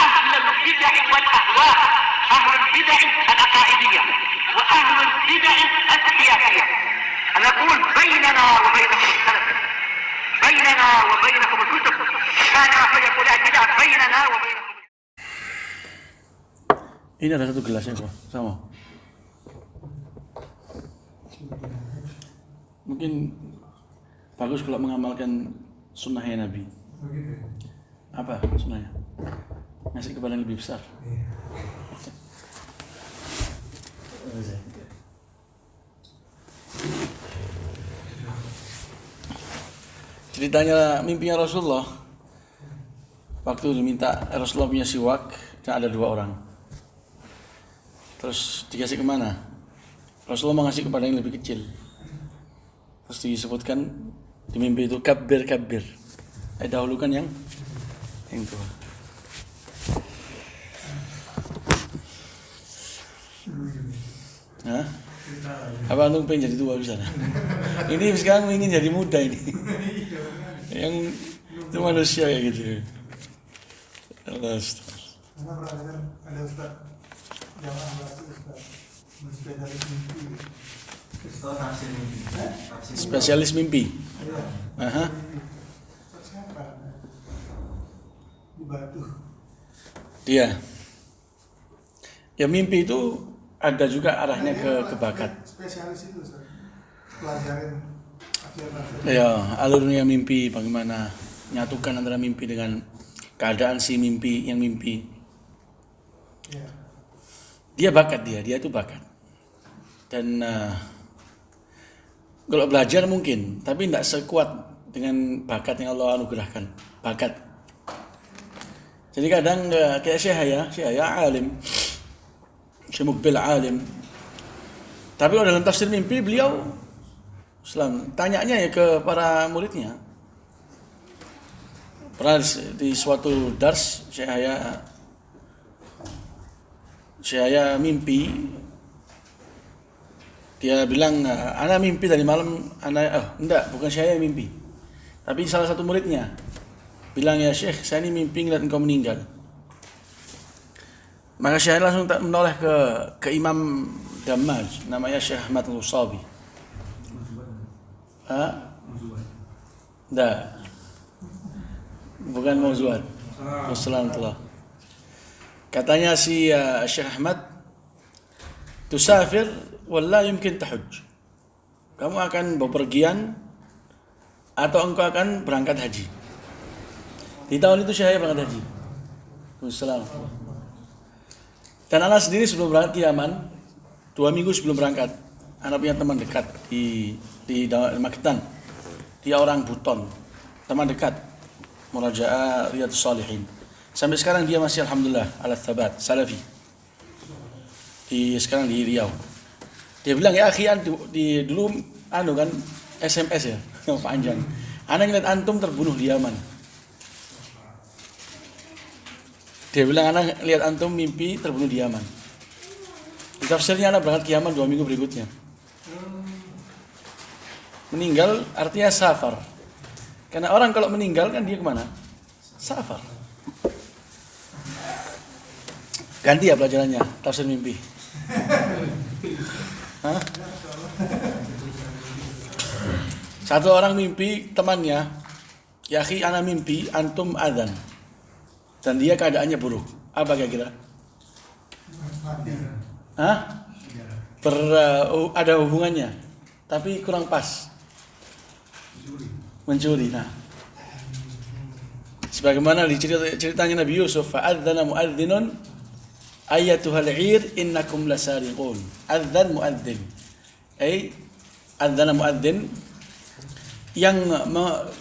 أهل البدع والأهواء، أهل البدع العقائدية وأهل البدع السياسية. أنا أقول بيننا وبينكم السلف، بيننا وبينكم الكتب، كان فيقول البدع بيننا وبينكم. Ini ada satu gelasnya kok, sama. Mungkin bagus kalau mengamalkan sunnahnya Nabi. Apa sunnahnya? Ngasih kepada yang lebih besar. Ceritanya mimpinya Rasulullah. Waktu diminta Rasulullah punya siwak, dan ada 2 orang. Terus dikasih kemana? Rasulullah mengasih kepada yang lebih kecil. Terus disebutkan di mimpi itu kabbir. Dahulukan yang tua. Hah? Apa antum pengen jadi tua bisa? Ini sekarang ingin jadi muda ini. Yang itu manusia kayak gitu. Allah astagfirullah. Karena pernah ada Ustaz yang Spesialis mimpi. Aha. Di Batu. Dia. Ya mimpi itu ada juga arahnya ke bakat. Spesialis itu Ustaz. Pelajarin akhir-akhir. Ya, alurnya mimpi bagaimana menyatukan antara mimpi dengan keadaan si mimpi yang mimpi. Ya. Dia bakat dia itu bakat. Dan kalau belajar mungkin, tapi tidak sekuat dengan bakat yang Allah anugerahkan. Bakat. Jadi kadang kayak Syekh alim, Syekh Mukbil alim. Tapi kalau dalam tafsir mimpi beliau Islam tanyanya ya ke para muridnya. Pernah di suatu dars saya mimpi, dia bilang ana mimpi tadi malam, bukan saya yang mimpi, tapi salah satu muridnya bilang, ya Syekh, saya ini mimpi ngeliat engkau meninggal. Maka Syekh langsung menoleh ke Imam Dammaj, namanya Syekh Ahmad Al-Usabi. Enggak, bukan Mauzuat. Wassalamualaikum. Katanya si Syekh Ahmad, tusafir wala yumkin tahujj. Kamu akan bepergian atau engkau akan berangkat haji. Di tahun itu saya berangkat haji. Wassalamualaikum. Dan anak sendiri sebelum berangkat ke Yaman, 2 minggu sebelum berangkat, anak punya teman dekat di Magetan. Dia orang Buton, teman dekat, Murajaah Riyadhus Shalihin. Sampai sekarang dia masih alhamdulillah ala thabat salafi. Sekarang di Riau. Dia bilang, ya akhi, dulu kan SMS ya, panjang. Anak ngeliat antum terbunuh di Yaman. Dia bilang, anak lihat antum mimpi terbunuh di Yaman. Di tafsirnya anak berangkat ke Yaman 2 minggu berikutnya. Meninggal artinya safar. Karena orang kalau meninggal kan dia kemana? Safar. Ganti ya pelajarannya, tafsir mimpi. Hah? Satu orang mimpi temannya, ya akhi, ana mimpi antum adzan. Dan dia keadaannya buruk. Apa kira-kira? Hah? Ada hubungannya, tapi kurang pas. Mencuri. Nah, sebagaimana di ceritanya Nabi Yusuf, fa'adzana mu'adzinun Ayyatuhal 'ir innakum lasariqun. Adzan muadzin. Adzana muadzin yang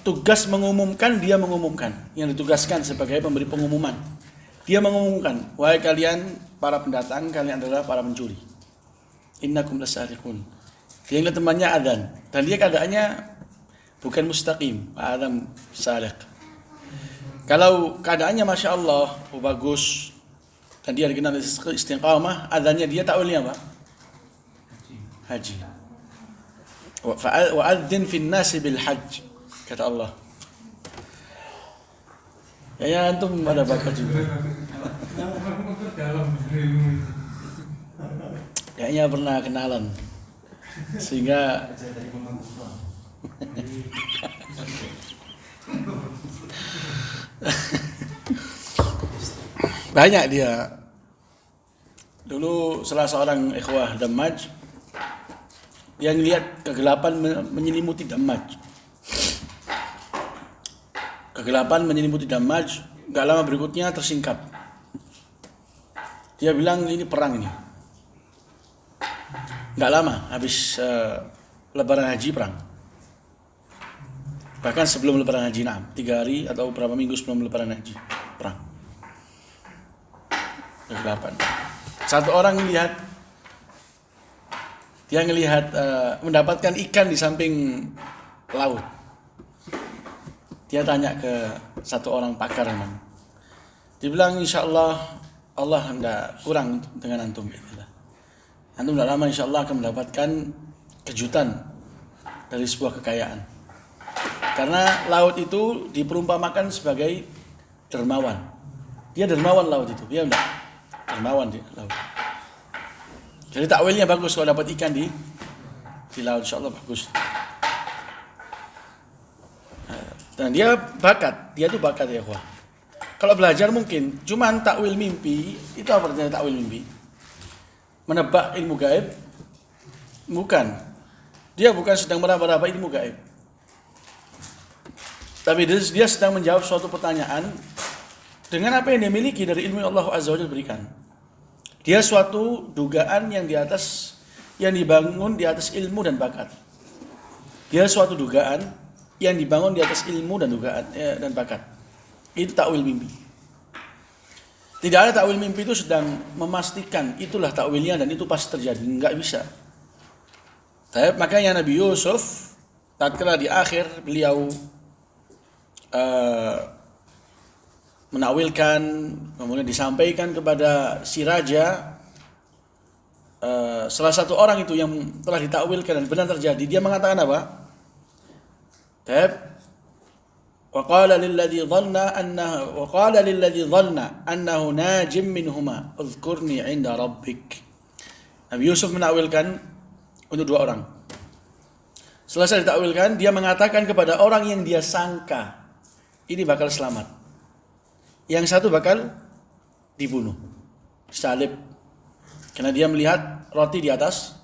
tugas mengumumkan, dia mengumumkan. Yang ditugaskan sebagai pemberi pengumuman. Dia mengumumkan, wahai kalian para pendatang, kalian adalah para pencuri. Innakum lasariqun. Dia ingat temannya adzan dan dia keadaannya bukan mustaqim, adam sariq. Kalau keadaannya Masya Allah, bagus, dan dia dikenal istiqamah, adanya dia takwilnya apa? Haji. Wa'adzin fin nasi bil hajj, kata Allah. Ya antum ada bakat juga. Kayaknya pernah kenalan. Sehingga banyak dia. Dulu salah seorang ikhwah Damaj yang lihat kegelapan menyelimuti Damaj. Kegelapan menyelimuti Damaj, gak lama berikutnya tersingkap. Dia bilang ini perang ini. Gak lama habis Lebaran Haji perang. Bahkan sebelum Lebaran Haji 3 hari atau berapa minggu sebelum Lebaran Haji perang. Kegelapan. Satu orang melihat, dia ngelihat mendapatkan ikan di samping laut. Dia tanya ke satu orang pakar memang. Dia bilang insya Allah hendak kurang dengan antum. Antum tidak lama insya Allah akan mendapatkan kejutan dari sebuah kekayaan. Karena laut itu diperumpamakan sebagai dermawan. Dia dermawan laut itu, dia enggak. Dermawan di laut. Jadi takwilnya bagus kalau dapat ikan di laut, insya Allah bagus. Dan dia tuh bakat ya ikhwah. Kalau belajar mungkin, cuman takwil mimpi, itu apa artinya takwil mimpi? Menebak ilmu gaib? Bukan. Dia bukan sedang meraba-raba ilmu gaib. Tapi dia sedang menjawab suatu pertanyaan dengan apa yang dia miliki dari ilmu yang Allah Azza wa Jalla berikan. Dia suatu dugaan yang dibangun di atas ilmu dan bakat. Dia suatu dugaan yang dibangun di atas ilmu dan dugaan dan bakat. Itu takwil mimpi. Tidak ada takwil mimpi itu sedang memastikan itulah takwilnya dan itu pasti terjadi. Enggak bisa. Tapi makanya Nabi Yusuf tatkala di akhir beliau menakwilkan, kemudian disampaikan kepada si raja, salah satu orang itu yang telah ditakwilkan dan benar terjadi, dia mengatakan apa? وقال للذي ظن أنه ناج منهما اذكرني عند ربك. Nabi Yusuf menakwilkan untuk dua orang. Selesai ditakwilkan, dia mengatakan kepada orang yang dia sangka ini bakal selamat, yang satu bakal dibunuh, disalib, karena dia melihat roti di atas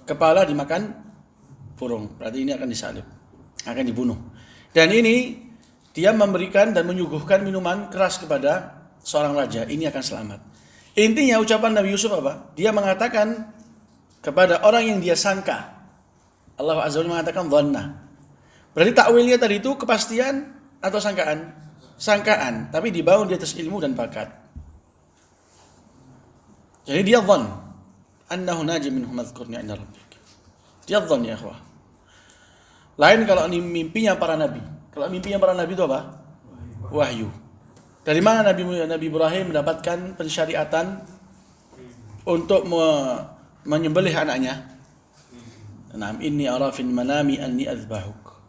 kepala dimakan burung, berarti ini akan disalib, akan dibunuh. Dan ini dia memberikan dan menyuguhkan minuman keras kepada seorang raja, ini akan selamat. Intinya ucapan Nabi Yusuf apa? Dia mengatakan kepada orang yang dia sangka. Allah Azza wa Jalla mengatakan dhanna. Berarti takwilnya tadi itu kepastian atau sangkaan? Sangkaan, tapi dibangun di atas ilmu dan bakat. Jadi dia dhann annahu najim minhum adhkurni 'inda rabbik. Dia dhann ya ikhwah. Lain kalau ini mimpinya para nabi. Kalau mimpinya para nabi itu apa? Wahyu. Dari mana Nabi Ibrahim mendapatkan pensyariatan untuk menyembelih anaknya? Naam inni ara fil manami anni azbahuk.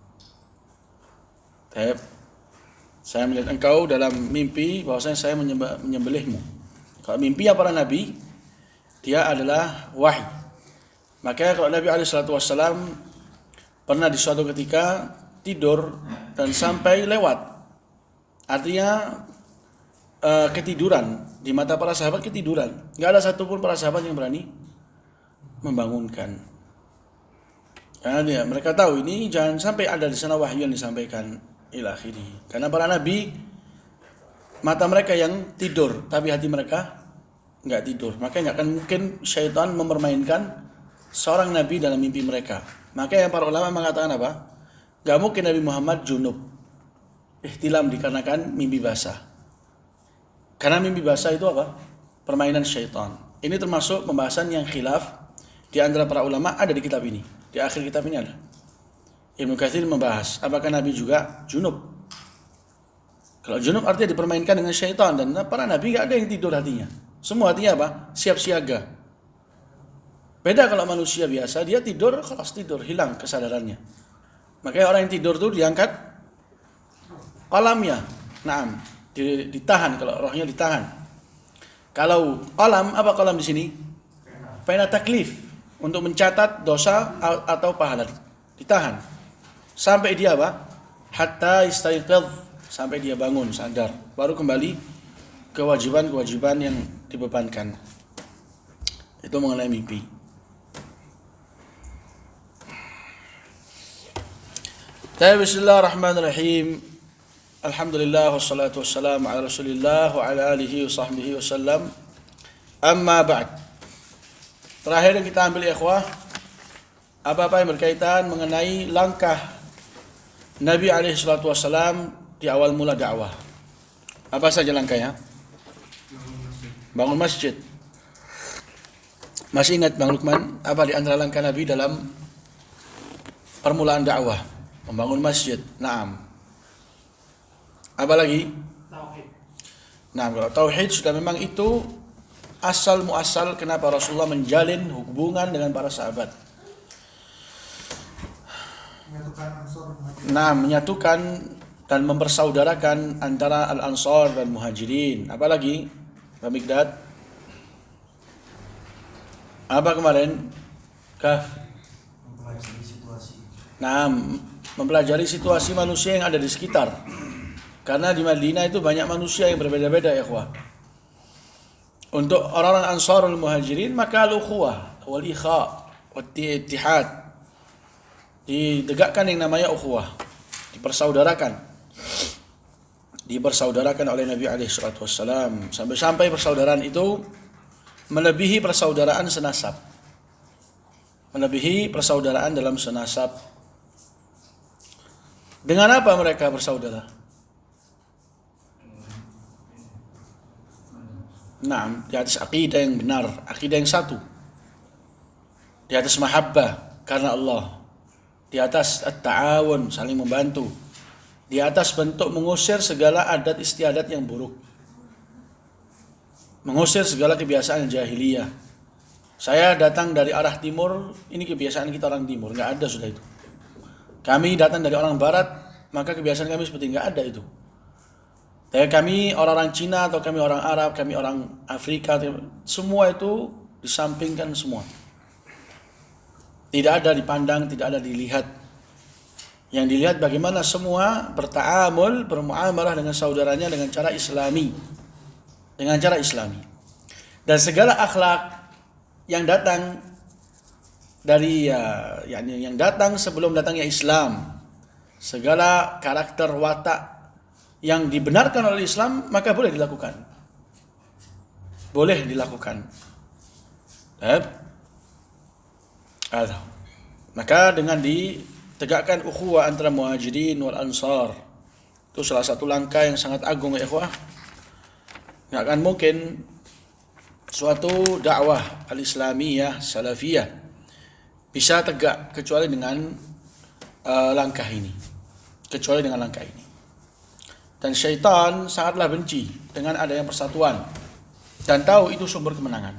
Saya melihat engkau dalam mimpi bahwasanya saya menyembelihmu. Kalau mimpinya para nabi, dia adalah wahyu. Maka kalau Nabi SAW pernah di suatu ketika tidur dan sampai lewat, artinya ketiduran, di mata para sahabat ketiduran, nggak ada satupun para sahabat yang berani membangunkan. Karena mereka tahu ini jangan sampai ada di sana wahyu yang disampaikan ila akhiri. Karena para nabi mata mereka yang tidur, tapi hati mereka nggak tidur. Maka nggak akan mungkin syaitan mempermainkan seorang nabi dalam mimpi mereka. Maka yang para ulama mengatakan apa? Nggak mungkin Nabi Muhammad junub, ihtilam dikarenakan mimpi basah. Karena mimpi basah itu apa? Permainan syaitan. Ini termasuk pembahasan yang khilaf di antara para ulama, ada di kitab ini. Di akhir kitab ini ada. Ibnu Katsir membahas apakah Nabi juga junub. Kalau junub artinya dipermainkan dengan syaitan, dan para Nabi nggak ada yang tidur hatinya. Semua hatinya apa? Siap siaga. Beda kalau manusia biasa, dia tidur, kalau tidur hilang kesadarannya. Makanya orang yang tidur itu diangkat qalamnya. Naam, ditahan, kalau rohnya ditahan. Kalau qalam, apa qalam di sini? Pena taklif, untuk mencatat dosa atau pahala. Ditahan sampai dia apa? Hatta istaiqadh, sampai dia bangun, sadar, baru kembali kewajiban-kewajiban yang dibebankan. Itu mengenai mimpi. Bismillahirrahmanirrahim. Alhamdulillah wassalatu wassalamu ala Rasulillah wa ala alihi wa sahbihi wasallam. Amma ba'd. Terakhir yang kita ambil ikhwah, apa-apa yang berkaitan mengenai langkah Nabi alaihi salatu wassalam di awal mula dakwah. Apa saja langkahnya? Bangun masjid. Masih ingat Bang Lukman, apa di antara langkah Nabi dalam permulaan dakwah? Membangun masjid. Naam. Apa lagi? Tauhid. Nah, kalau tauhid sudah memang itu asal muasal kenapa Rasulullah menjalin hubungan dengan para sahabat. Menyatukan Ansor Muhajirin. Nah, menyatukan dan mempersaudarakan antara Al-Ansar dan Muhajirin. Apa lagi? Pak Mikdad? Apa kemarin? Mempelajari situasi. Nah, mempelajari situasi manusia yang ada di sekitar. Karena di Madinah itu banyak manusia yang berbeda-beda ya ikhwah. Untuk orang-orang Ansarul Muhajirin maka al-ukhuwah wal ikha wat ittihad. Ditegakkan yang namanya ukhuwah, dipersaudarakan. Dipersaudarakan oleh Nabi alaihi salatu wassalam, sampai-sampai persaudaraan itu melebihi persaudaraan senasab. Melebihi persaudaraan dalam senasab. Dengan apa mereka bersaudara? Nah, di atas akidah yang benar, akidah yang satu. Di atas mahabbah karena Allah. Di atas at-ta'awun, saling membantu. Di atas bentuk mengusir segala adat istiadat yang buruk. Mengusir segala kebiasaan jahiliyah. Saya datang dari arah timur, ini kebiasaan kita orang timur, enggak ada sudah itu. Kami datang dari orang barat, maka kebiasaan kami seperti enggak ada itu. Tapi kami orang Cina atau kami orang Arab, kami orang Afrika, semua itu disampingkan semua. Tidak ada dipandang, tidak ada dilihat. Yang dilihat bagaimana semua berta'amul, bermuamalah dengan saudaranya dengan cara Islami. Dengan cara Islami. Dan segala akhlak yang datang dari yang datang sebelum datangnya Islam, segala karakter watak yang dibenarkan oleh Islam maka boleh dilakukan. Boleh dilakukan. Maka dengan ditegakkan ukhuwah antara Muhajirin wal Ansar, itu salah satu langkah yang sangat agung ya ikhwah. Enggak akan mungkin suatu dakwah al-islamiyah salafiyah bisa tegak kecuali dengan langkah ini. Kecuali dengan langkah ini. Dan syaitan sangatlah benci dengan adanya persatuan dan tahu itu sumber kemenangan.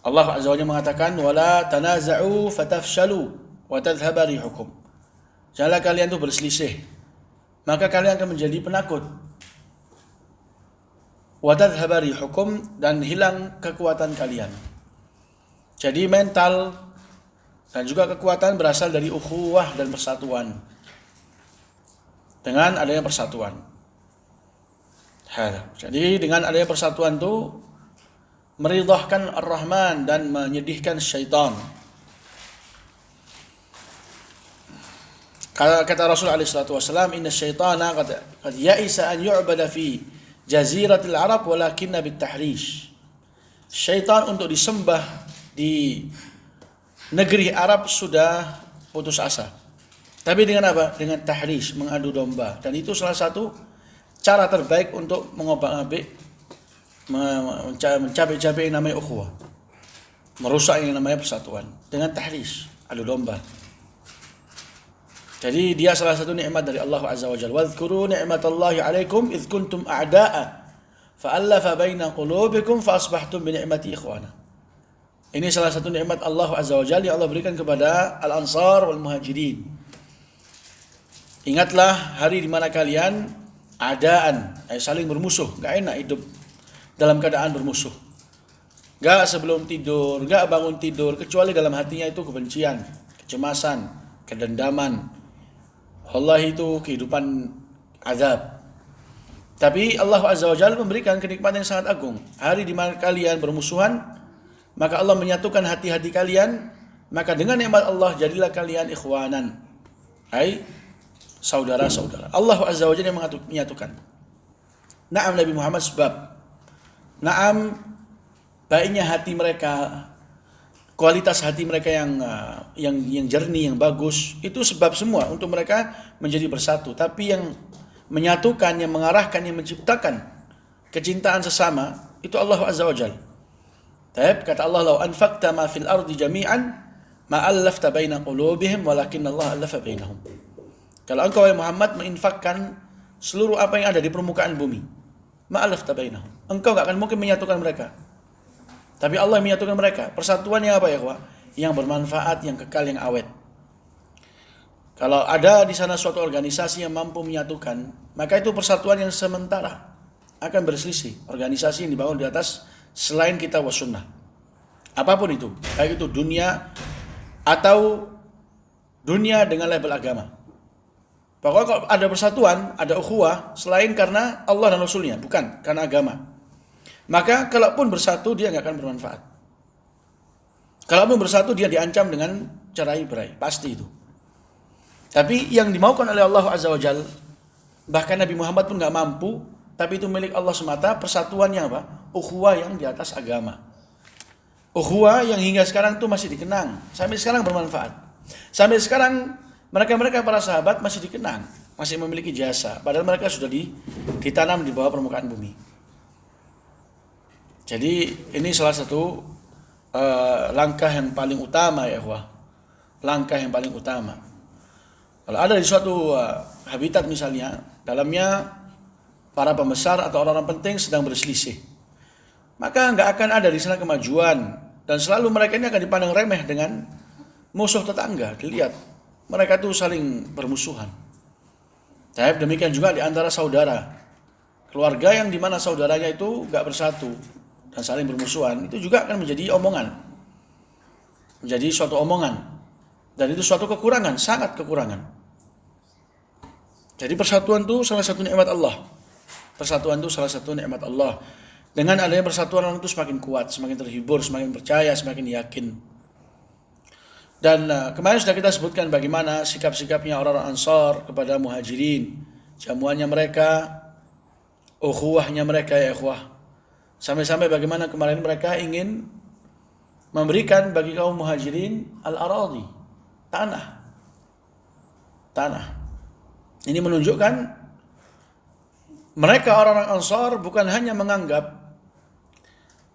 Allah Azza wa Jalla mengatakan wala tanaza'u fatafshalu wa tadhhaba rihukum. Janganlah kalian itu berselisih, maka kalian akan menjadi penakut. Wa tadhhaba rihukum, dan hilang kekuatan kalian. Jadi mental dan juga kekuatan berasal dari ukhuwah dan persatuan. Dengan adanya persatuan. Jadi dengan adanya persatuan itu meridhahkan Ar-Rahman dan menyedihkan syaitan. Kata Rasul alaihi salatu wasallam, "Inna syaitana qad ya'isa an yu'bada fi jaziratil Arab walakinna bitahrish." Syaitan untuk disembah di negeri Arab sudah putus asa. Tapi dengan apa? Dengan tahrish, mengadu domba. Dan itu salah satu cara terbaik untuk mengobak-abik, mencabik-cabik yang namanya ukhuwah. Merusak yang namanya persatuan. Dengan tahrish, adu domba. Jadi dia salah satu nikmat dari Allah Azza wa Jalla. Wadhkuru ni'matallahi 'alaikum idh kuntum a'da'a fa'alafa baina qulubikum fa asbahtum bi ni'mati ikhwana. Ini salah satu nikmat Allah Azza wa Jalla yang Allah berikan kepada Al-Ansar wal Muhajirin. Ingatlah hari di mana kalian adaan, saling bermusuh, enggak enak hidup dalam keadaan bermusuh. Gak sebelum tidur, gak bangun tidur, kecuali dalam hatinya itu kebencian, kecemasan, kedendaman. Allah itu kehidupan azab. Tapi Allah Azza wa Jalla memberikan kenikmatan yang sangat agung. Hari di mana kalian bermusuhan, maka Allah menyatukan hati-hati kalian. Maka dengan nikmat Allah jadilah kalian ikhwanan, ai saudara-saudara. Allah Azza wa Jalla yang menyatukan. Naam Nabi Muhammad sebab. Naam baiknya hati mereka, kualitas hati mereka yang jernih, yang bagus, itu sebab semua untuk mereka menjadi bersatu. Tapi yang menyatukan, yang mengarahkan, yang menciptakan kecintaan sesama itu Allah Azza wa Jalla. Kata Allah, "Lau anfaqta ma fil ardi jami'an ma allafta baina qulubihim walakin Allah allafa bainahum." Kalau engkau wahai Muhammad menginfakkan seluruh apa yang ada di permukaan bumi, ma allafta bainahum, engkau enggak akan mungkin menyatukan mereka. Tapi Allah menyatukan mereka. Persatuan yang apa ya, kawan? Yang bermanfaat, yang kekal, yang awet. Kalau ada di sana suatu organisasi yang mampu menyatukan, maka itu persatuan yang sementara akan berselisih. Organisasi yang dibangun di atas selain kitab wa sunnah. Apapun itu, baik itu dunia atau dunia dengan label agama. Pokoknya kalau ada persatuan, ada ukhuwah selain karena Allah dan Rasulnya, bukan karena agama. Maka kalaupun bersatu dia nggak akan bermanfaat. Kalaupun bersatu dia diancam dengan cerai-berai, pasti itu. Tapi yang dimaukan oleh Allah Azza wa Jalla, bahkan Nabi Muhammad pun nggak mampu, tapi itu milik Allah semata, persatuannya apa? Ukhuwah yang di atas agama. Ukhuwah yang hingga sekarang itu masih dikenang, sampai sekarang bermanfaat. Sampai sekarang mereka para sahabat masih dikenang, masih memiliki jasa, padahal mereka sudah ditanam di bawah permukaan bumi. Jadi ini salah satu langkah yang paling utama ya ikhwah. Langkah yang paling utama. Kalau ada di suatu habitat misalnya, dalamnya para pembesar atau orang-orang penting sedang berselisih, maka nggak akan ada di sana kemajuan, dan selalu mereka ini akan dipandang remeh dengan musuh tetangga. Dilihat mereka itu saling bermusuhan. Tapi demikian juga di antara saudara, keluarga yang dimana saudaranya itu nggak bersatu dan saling bermusuhan, itu juga akan menjadi omongan, menjadi suatu omongan, dan itu suatu kekurangan, sangat kekurangan. Jadi persatuan itu salah satu nikmat Allah. Persatuan itu salah satu nikmat Allah. Dengan adanya persatuan, orang itu semakin kuat, semakin terhibur, semakin percaya, semakin yakin. Dan kemarin sudah kita sebutkan bagaimana sikap-sikapnya orang-orang Ansar kepada Muhajirin, jamuannya mereka, ukhuwahnya mereka ya ikhwah. Sampai-sampai bagaimana kemarin mereka ingin memberikan bagi kaum Muhajirin al-aradi, tanah. Ini menunjukkan mereka orang-orang Ansar bukan hanya menganggap,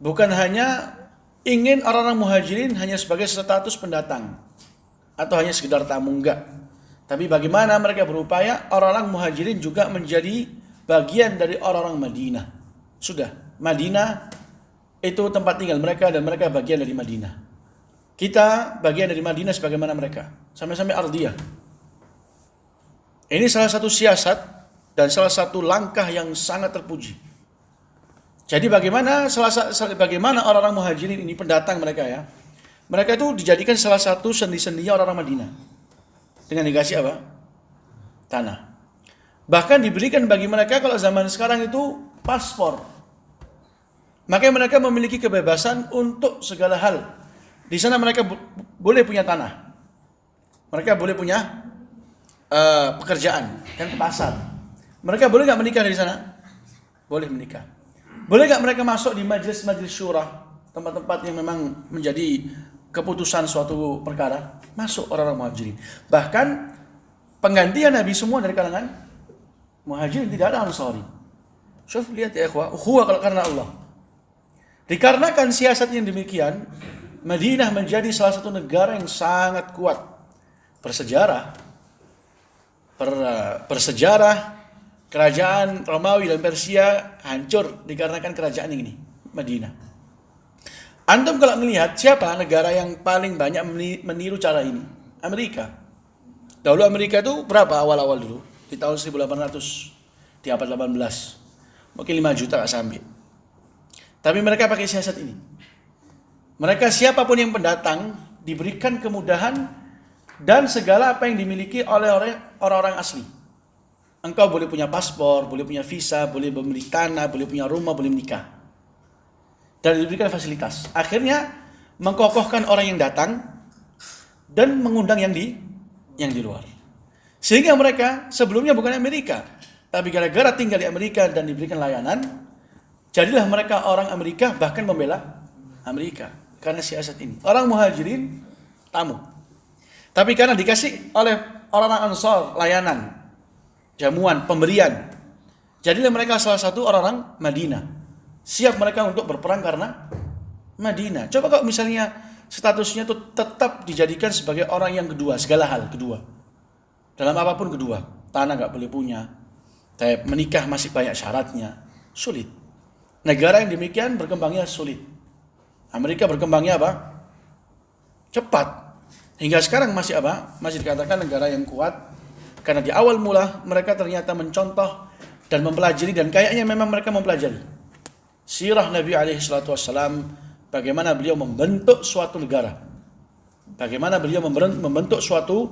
bukan hanya ingin orang-orang Muhajirin hanya sebagai status pendatang atau hanya sekedar tamu, enggak. Tapi bagaimana mereka berupaya orang-orang Muhajirin juga menjadi bagian dari orang-orang Madinah. Sudah, Madinah itu tempat tinggal mereka dan mereka bagian dari Madinah. Kita bagian dari Madinah sebagaimana mereka. Sampai-sampai ardiyah. Ini salah satu siasat dan salah satu langkah yang sangat terpuji. Jadi bagaimana orang-orang Muhajirin ini pendatang mereka ya. Mereka itu dijadikan salah satu sendi-sendinya orang-orang Madinah. Dengan dikasih apa? Tanah. Bahkan diberikan bagi mereka kalau zaman sekarang itu paspor. Makanya mereka memiliki kebebasan untuk segala hal. Di sana mereka boleh punya tanah. Mereka boleh punya pekerjaan dan ke pasar. Mereka boleh nggak menikah dari sana? Boleh menikah. Boleh nggak mereka masuk di majelis-majelis syura, tempat-tempat yang memang menjadi keputusan suatu perkara? Masuk orang-orang Muhajirin. Bahkan penggantian Nabi semua dari kalangan Muhajirin, tidak ada Ansari. Syuf, lihat ya ikhwah, ukhuwah karena Allah. Dikarenakan siasat yang demikian, Madinah menjadi salah satu negara yang sangat kuat bersejarah. Kerajaan Romawi dan Persia hancur dikarenakan kerajaan ini, Madinah. Antum kalau melihat siapa negara yang paling banyak meniru cara ini? Amerika. Dahulu Amerika itu berapa awal-awal dulu? Di tahun 1800, di abad 18. Mungkin 5 juta gak sampai. Tapi mereka pakai siasat ini. Mereka siapapun yang pendatang diberikan kemudahan dan segala apa yang dimiliki oleh orang-orang asli. Engkau boleh punya paspor, boleh punya visa, boleh membeli tanah, boleh punya rumah, boleh menikah. Dan diberikan fasilitas. Akhirnya mengkokohkan orang yang datang dan mengundang yang di luar. Sehingga mereka sebelumnya bukan Amerika, tapi gara-gara tinggal di Amerika dan diberikan layanan, jadilah mereka orang Amerika, bahkan membela Amerika karena siasat ini. Orang muhajirin tamu. Tapi karena dikasih oleh orang-orang Ansar layanan, jamuan, pemberian, jadilah mereka salah satu orang-orang Madinah. Siap mereka untuk berperang karena Madinah. Coba kalau misalnya statusnya itu tetap dijadikan sebagai orang yang kedua, segala hal kedua. Dalam apapun kedua, tanah gak boleh punya, menikah masih banyak syaratnya, sulit. Negara yang demikian berkembangnya sulit. Amerika berkembangnya apa? Cepat. Hingga sekarang masih apa? Masih dikatakan negara yang kuat. Karena di awal mula mereka ternyata mencontoh dan mempelajari, dan kayaknya memang mereka mempelajari sirah Nabi SAW, bagaimana beliau membentuk suatu negara, bagaimana beliau membentuk suatu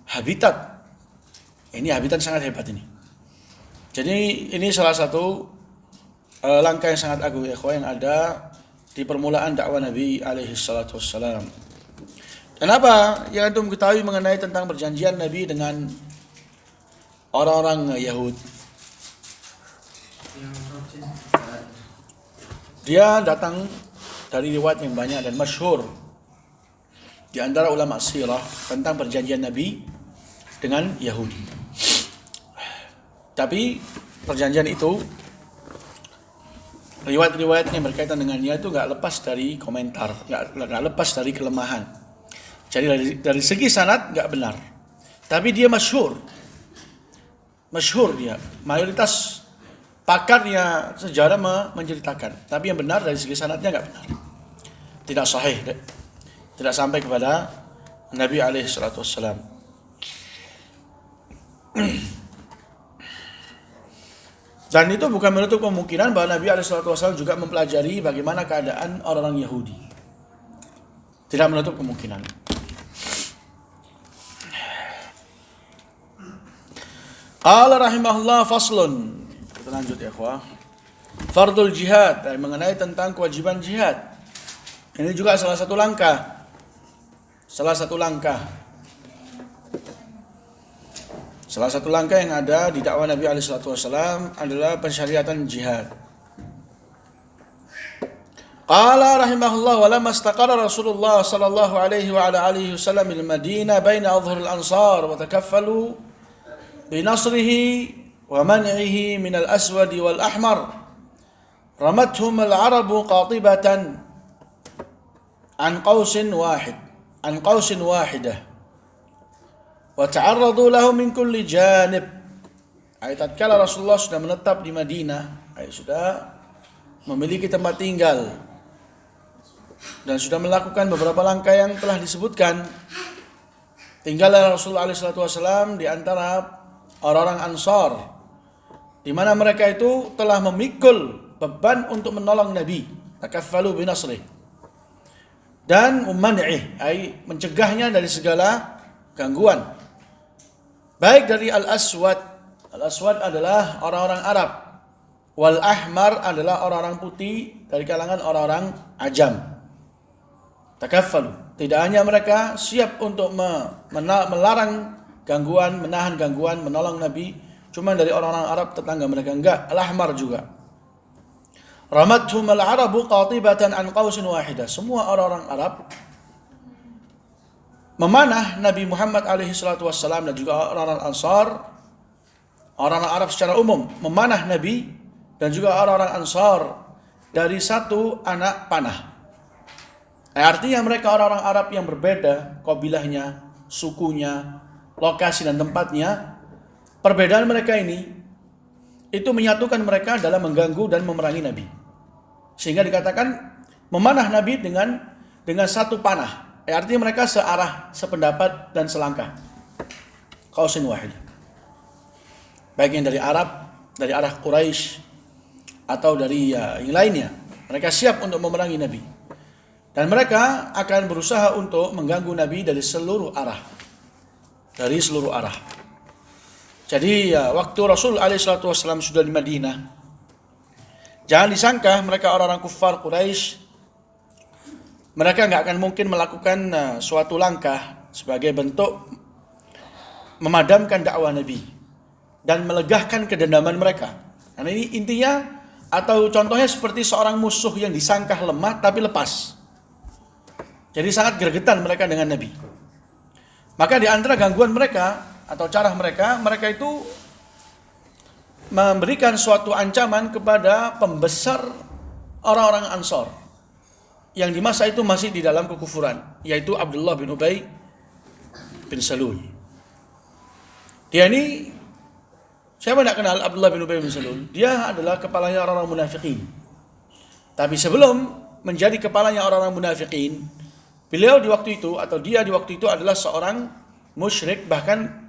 habitat. Ini habitat sangat hebat ini. Jadi ini salah satu langkah yang sangat agung yang ada di permulaan dakwah Nabi SAW. Dan apa yang antum ketahui mengenai tentang perjanjian Nabi dengan orang-orang Yahudi? Dia datang dari riwayat yang banyak dan masyhur di antara ulama sirah tentang perjanjian Nabi dengan Yahudi. Tapi perjanjian itu, riwayat-riwayat yang berkaitan dengannya itu nggak lepas dari komentar, nggak lepas dari kelemahan. Jadi dari segi sanad nggak benar. Tapi dia masyhur dia. Mayoritas pakarnya sejarah menceritakan. Tapi yang benar dari segi sanadnya nggak benar. Tidak sahih, tidak sampai kepada Nabi SAW. Dan itu bukan menutup kemungkinan bahwa Nabi SAW juga mempelajari bagaimana keadaan orang-orang Yahudi. Tidak menutup kemungkinan. Qala rahimahullah faslun. Kita lanjut ya ikhwah. Fardul jihad, mengenai tentang kewajiban jihad. Ini juga salah satu langkah. Salah satu langkah yang ada di dakwah Nabi SAW adalah pensyariatan jihad. Qala rahimahullah walamma istaqara Rasulullah sallallahu alaihi wa ala alihi wasallam bil Madinah baina adhhuril ansar wa takaffalu bi nasrihi wa man'ihi min al-aswad wal ahmar ramathum al-arabu qatibatan an qausin wahidah wa ta'arradu lahu min kulli janib. Tatkala Rasulullah sudah menetap di Madinah, sudah memiliki tempat tinggal dan sudah melakukan beberapa langkah yang telah disebutkan, tinggallah Rasulullah SAW di antara orang-orang Ansar, di mana mereka itu telah memikul beban untuk menolong Nabi, takaffalu bi nasrih, dan man'ih, mencegahnya dari segala gangguan, baik dari al-aswad. Al-aswad adalah orang-orang Arab, wal ahmar adalah orang-orang putih dari kalangan orang-orang Ajam. Takaffalu, tidak hanya mereka siap untuk melarang gangguan, menahan gangguan, menolong Nabi, cuma dari orang-orang Arab tetangga mereka, enggak, al-ahmar juga. Ramathum al-arabu qatibatan an qausin wahidah. Semua orang-orang Arab memanah Nabi Muhammad SAW dan juga orang-orang Ansar, orang-orang Arab secara umum memanah Nabi dan juga orang-orang Ansar dari satu anak panah. Artinya mereka orang-orang Arab yang berbeda kabilahnya, sukunya, lokasi dan tempatnya. Perbedaan mereka ini itu menyatukan mereka dalam mengganggu dan memerangi Nabi. Sehingga dikatakan memanah Nabi dengan satu panah. Artinya mereka searah, sependapat dan selangkah. Qausin wahid. Baik yang dari Arab, dari arah Quraisy, atau dari yang lainnya. Mereka siap untuk memerangi Nabi. Dan mereka akan berusaha untuk mengganggu Nabi dari seluruh arah. Dari seluruh arah. Jadi waktu Rasul SAW sudah di Madinah, jangan disangka mereka orang-orang kufar Quraisy, mereka nggak akan mungkin melakukan suatu langkah sebagai bentuk memadamkan dakwah Nabi dan melegahkan kedendaman mereka. Karena ini intinya atau contohnya seperti seorang musuh yang disangka lemah tapi lepas. Jadi sangat gregetan mereka dengan Nabi. Maka di antara gangguan mereka atau cara mereka itu memberikan suatu ancaman kepada pembesar orang-orang Ansor yang di masa itu masih di dalam kekufuran, yaitu Abdullah bin Ubay bin Salul. Dia ini, siapa tidak kenal Abdullah bin Ubay bin Salul? Dia adalah kepalanya orang-orang munafikin. Tapi sebelum menjadi kepalanya orang-orang munafikin, beliau di waktu itu atau dia di waktu itu adalah seorang musyrik, bahkan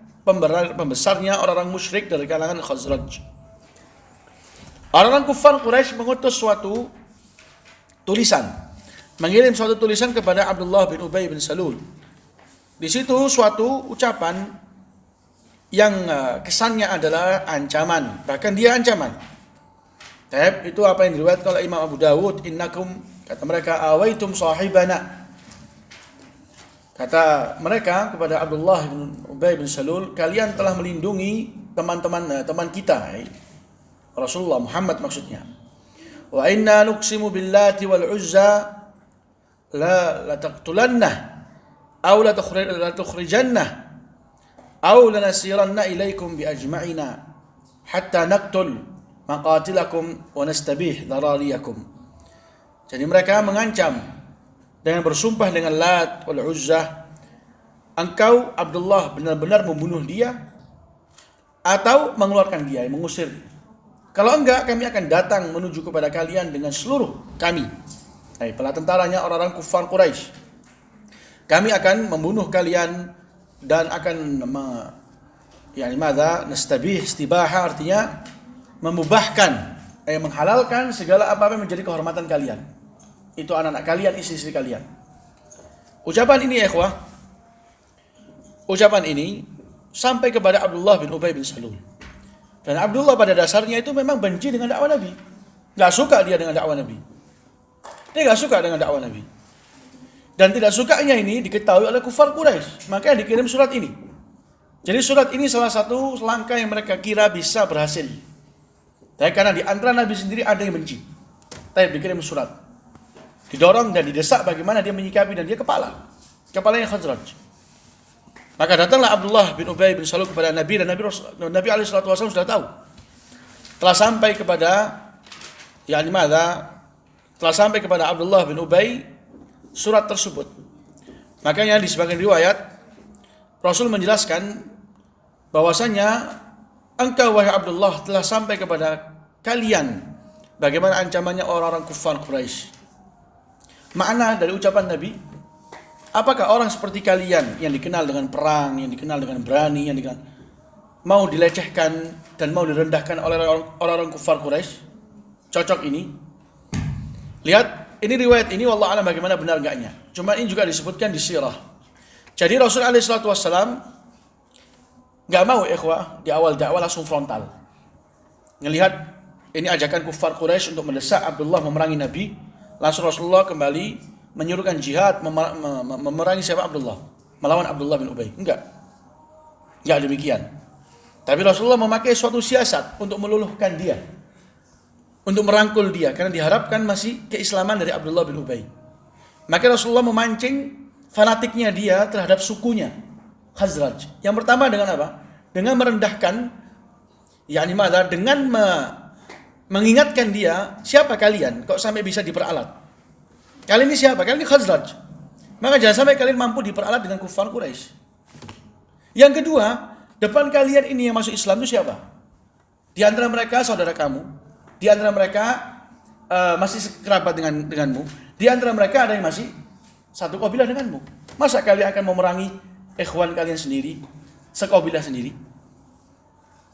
pembesarnya orang-orang musyrik dari kalangan Khazraj. Orang-orang kufar Quraisy mengutus suatu tulisan, mengirim suatu tulisan kepada Abdullah bin Ubay bin Salul. Di situ suatu ucapan yang kesannya adalah ancaman, bahkan dia ancaman. Itu apa yang diriwayatkan oleh Imam Abu Dawud, innakum, kata mereka, awaitum sahibana. Kata mereka kepada Abdullah bin Ubay bin Salul, kalian telah melindungi teman kita, Rasulullah Muhammad maksudnya. Wa inna nuqsimu billati wal uzza la taqtulannah aw la tukhrijannah aw la nasiranna ilaikum bi ajma'ina hatta naqtul maqatilakum wa nastabih darariyakum. Jadi mereka mengancam dengan bersumpah dengan Lat wal Uzzah, engkau Abdullah benar-benar membunuh dia atau mengeluarkan dia, mengusir. Kalau enggak, kami akan datang menuju kepada kalian dengan seluruh kami. Para tentaranya orang-orang kufar Quraisy. Kami akan membunuh kalian dan akan nastabih, istibaha artinya memubahkan, menghalalkan segala apa yang menjadi kehormatan kalian. Itu anak-anak kalian, istri-istri kalian. Ucapan ini ikhwah, ucapan ini sampai kepada Abdullah bin Ubay bin Salul. Dan Abdullah pada dasarnya itu memang benci dengan dakwah Nabi. Gak suka dia dengan dakwah Nabi. Dia gak suka dengan dakwah Nabi. Dan tidak sukanya ini diketahui oleh kufar Quraisy. Makanya dikirim surat ini. Jadi surat ini salah satu langkah yang mereka kira bisa berhasil. Tapi karena di antara Nabi sendiri ada yang benci. Tapi dikirim surat. Didorong dan didesak bagaimana dia menyikapi, dan dia kepalanya Khazraj. Maka datanglah Abdullah bin Ubay bin Salul kepada Nabi, dan Nabi SAW sudah tahu. Telah sampai kepada telah sampai kepada Abdullah bin Ubay surat tersebut. Makanya di sebagian riwayat Rasul menjelaskan bahwasanya engkau wahai Abdullah telah sampai kepada kalian bagaimana ancamannya orang-orang kufar Quraisy. Makna dari ucapan Nabi, apakah orang seperti kalian yang dikenal dengan perang, yang dikenal dengan berani, yang dikenal mau dilecehkan dan mau direndahkan oleh orang-orang kufar Quraisy? Cocok ini? Lihat, ini riwayat ini wallahu a'lam bagaimana benar enggaknya. Cuma ini juga disebutkan di sirah. Jadi Rasul SAW enggak mau ikhwah di awal dakwah langsung frontal. Ngelihat ini ajakan kufar Quraisy untuk mendesak Abdullah memerangi Nabi. Langsung Rasulullah kembali menyuruhkan jihad memerangi siapa? Abdullah, melawan Abdullah bin Ubay. Enggak demikian. Tapi Rasulullah memakai suatu siasat untuk meluluhkan dia, untuk merangkul dia, karena diharapkan masih keislaman dari Abdullah bin Ubay. Maka Rasulullah memancing fanatiknya dia terhadap sukunya Khazraj. Yang pertama dengan apa? Dengan merendahkan, dengan mengingatkan dia, siapa kalian kok sampai bisa diperalat? Kalian ini siapa? Kalian ini Khazraj. Maka jangan sampai kalian mampu diperalat dengan kufar Quraisy. Yang kedua, depan kalian ini yang masuk Islam itu siapa? Di antara mereka saudara kamu, di antara mereka masih sekerabat denganmu, di antara mereka ada yang masih satu kabilah denganmu. Masa kalian akan memerangi ikhwan kalian sendiri, sekabilah sendiri?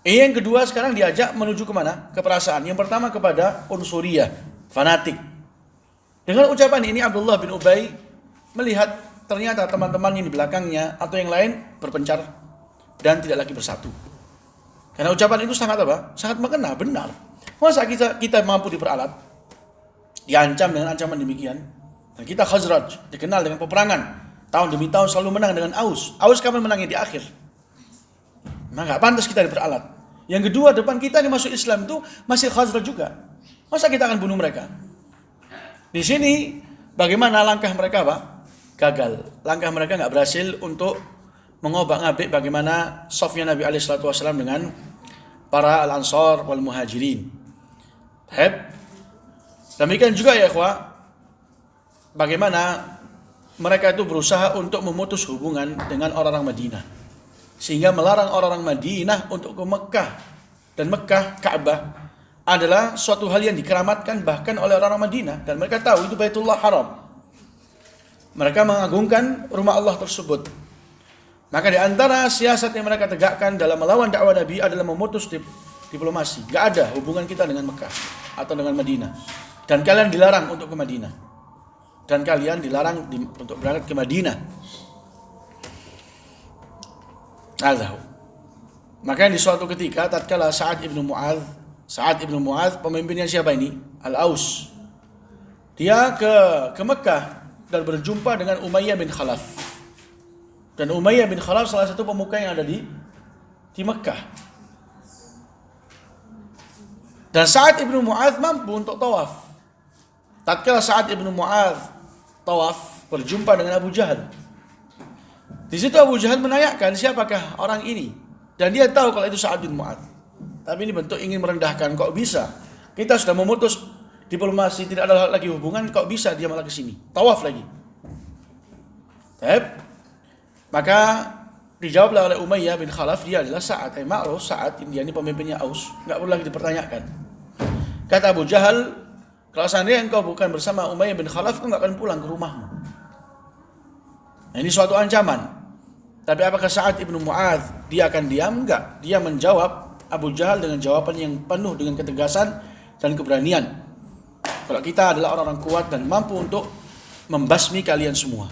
Yang kedua sekarang diajak menuju kemana? Ke perasaan. Yang pertama kepada unsuriyah, fanatik. Dengan ucapan ini Abdullah bin Ubay melihat ternyata teman-temannya di belakangnya atau yang lain berpencar dan tidak lagi bersatu. Karena ucapan itu sangat apa? Sangat mengena, benar. Masa kita mampu diperalat, diancam dengan ancaman demikian? Dan kita Khazraj, dikenal dengan peperangan, tahun demi tahun selalu menang dengan Aus. Aus kapan menangnya? Di akhir. Nah, nggak pantas kita diperalat. Yang kedua, depan kita ini masuk Islam itu masih Khazraj juga. Masa kita akan bunuh mereka? Di sini bagaimana langkah mereka, Pak? Gagal. Langkah mereka nggak berhasil untuk mengobak-ngabik bagaimana safnya Nabi SAW dengan para al-ansar wal muhajirin. Demikian juga ya ikhwah, bagaimana mereka itu berusaha untuk memutus hubungan dengan orang-orang Madinah, sehingga melarang orang-orang Madinah untuk ke Mekah. Dan Mekah, Ka'bah adalah suatu hal yang dikeramatkan bahkan oleh orang-orang Madinah, dan mereka tahu itu Baitullah Haram. Mereka mengagungkan rumah Allah tersebut. Maka di antara siasat yang mereka tegakkan dalam melawan dakwah Nabi adalah memutus diplomasi. Gak ada hubungan kita dengan Mekah atau dengan Madinah. Dan kalian dilarang untuk ke Madinah. Dan kalian dilarang untuk berangkat ke Madinah. Allahu. Maka di suatu ketika tatkala Sa'ad ibnu Mu'adz pemimpinnya siapa ini? Al-Aus. Dia ke Mekah dan berjumpa dengan Umayyah bin Khalaf. Dan Umayyah bin Khalaf salah satu pemuka yang ada di Mekah. Dan Sa'ad ibnu Mu'adz mampu untuk tawaf. Tatkala Sa'ad ibnu Mu'adz tawaf berjumpa dengan Abu Jahal. Di situ Abu Jahal menanyakan siapakah orang ini, dan dia tahu kalau itu Sa'ad bin Mu'adz. Tapi ini bentuk ingin merendahkan. Kok bisa? Kita sudah memutus diplomasi, tidak ada lagi hubungan, kok bisa dia malah ke sini? Tawaf lagi. Maka dijawablah oleh Umayyah bin Khalaf, dia adalah Sa'ad. Ma'ruf Sa'ad, dia ini pemimpinnya Aus, enggak perlu lagi dipertanyakan. Kata Abu Jahal, kalau seandainya engkau bukan bersama Umayyah bin Khalaf, engkau enggak akan pulang ke rumahmu. Nah, ini suatu ancaman. Tapi apakah Sa'ad ibnu Mu'adz dia akan diam? Enggak. Dia menjawab Abu Jahal dengan jawaban yang penuh dengan ketegasan dan keberanian. Kalau kita adalah orang-orang kuat dan mampu untuk membasmi kalian semua.